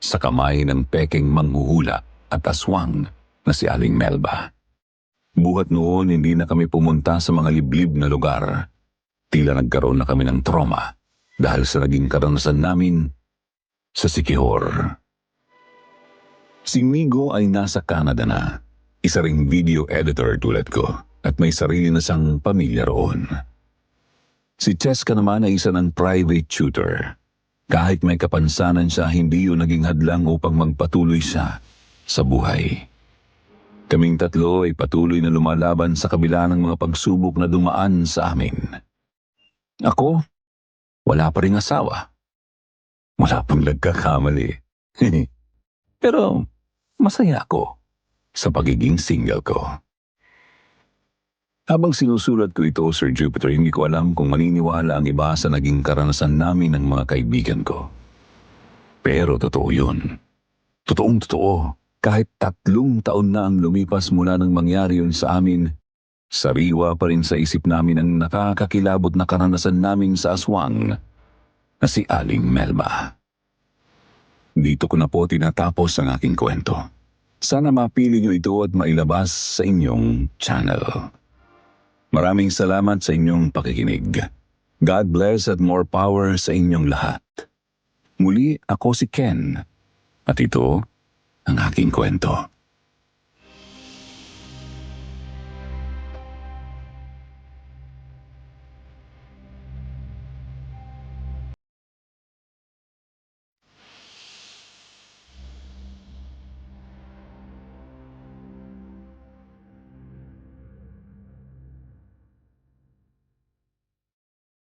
sa kamay ng pekeng manghuhula at aswang na si Aling Melba. Buhat noon, hindi na kami pumunta sa mga liblib na lugar. Tila nagkaroon na kami ng trauma dahil sa naging karanasan namin sa Siquijor. Si Migo ay nasa Canada na, isa ring video editor tulad ko at may sarili na siyang pamilya roon. Si Cheska naman ay isa ng private tutor. Kahit may kapansanan siya, hindi yun naging hadlang upang magpatuloy siya sa buhay. Kaming tatlo ay patuloy na lumalaban sa kabila ng mga pagsubok na dumaan sa amin. Ako, wala pa ring asawa. Wala pang nagkakamali. Pero masaya ako sa pagiging single ko. Habang sinusulat ko ito, Sir Jupiter, hindi ko alam kung maniniwala ang iba sa naging karanasan namin ng mga kaibigan ko. Pero totoo yun. Totoong totoo. Kahit 3 taon na ang lumipas mula nang mangyari yun sa amin, sariwa pa rin sa isip namin ang nakakakilabot na karanasan namin sa aswang na si Aling Melba. Dito ko na po tinatapos ang aking kwento. Sana mapili niyo ito at mailabas sa inyong channel. Maraming salamat sa inyong pakikinig. God bless at more power sa inyong lahat. Muli, ako si Ken. At ito ang aking kwento.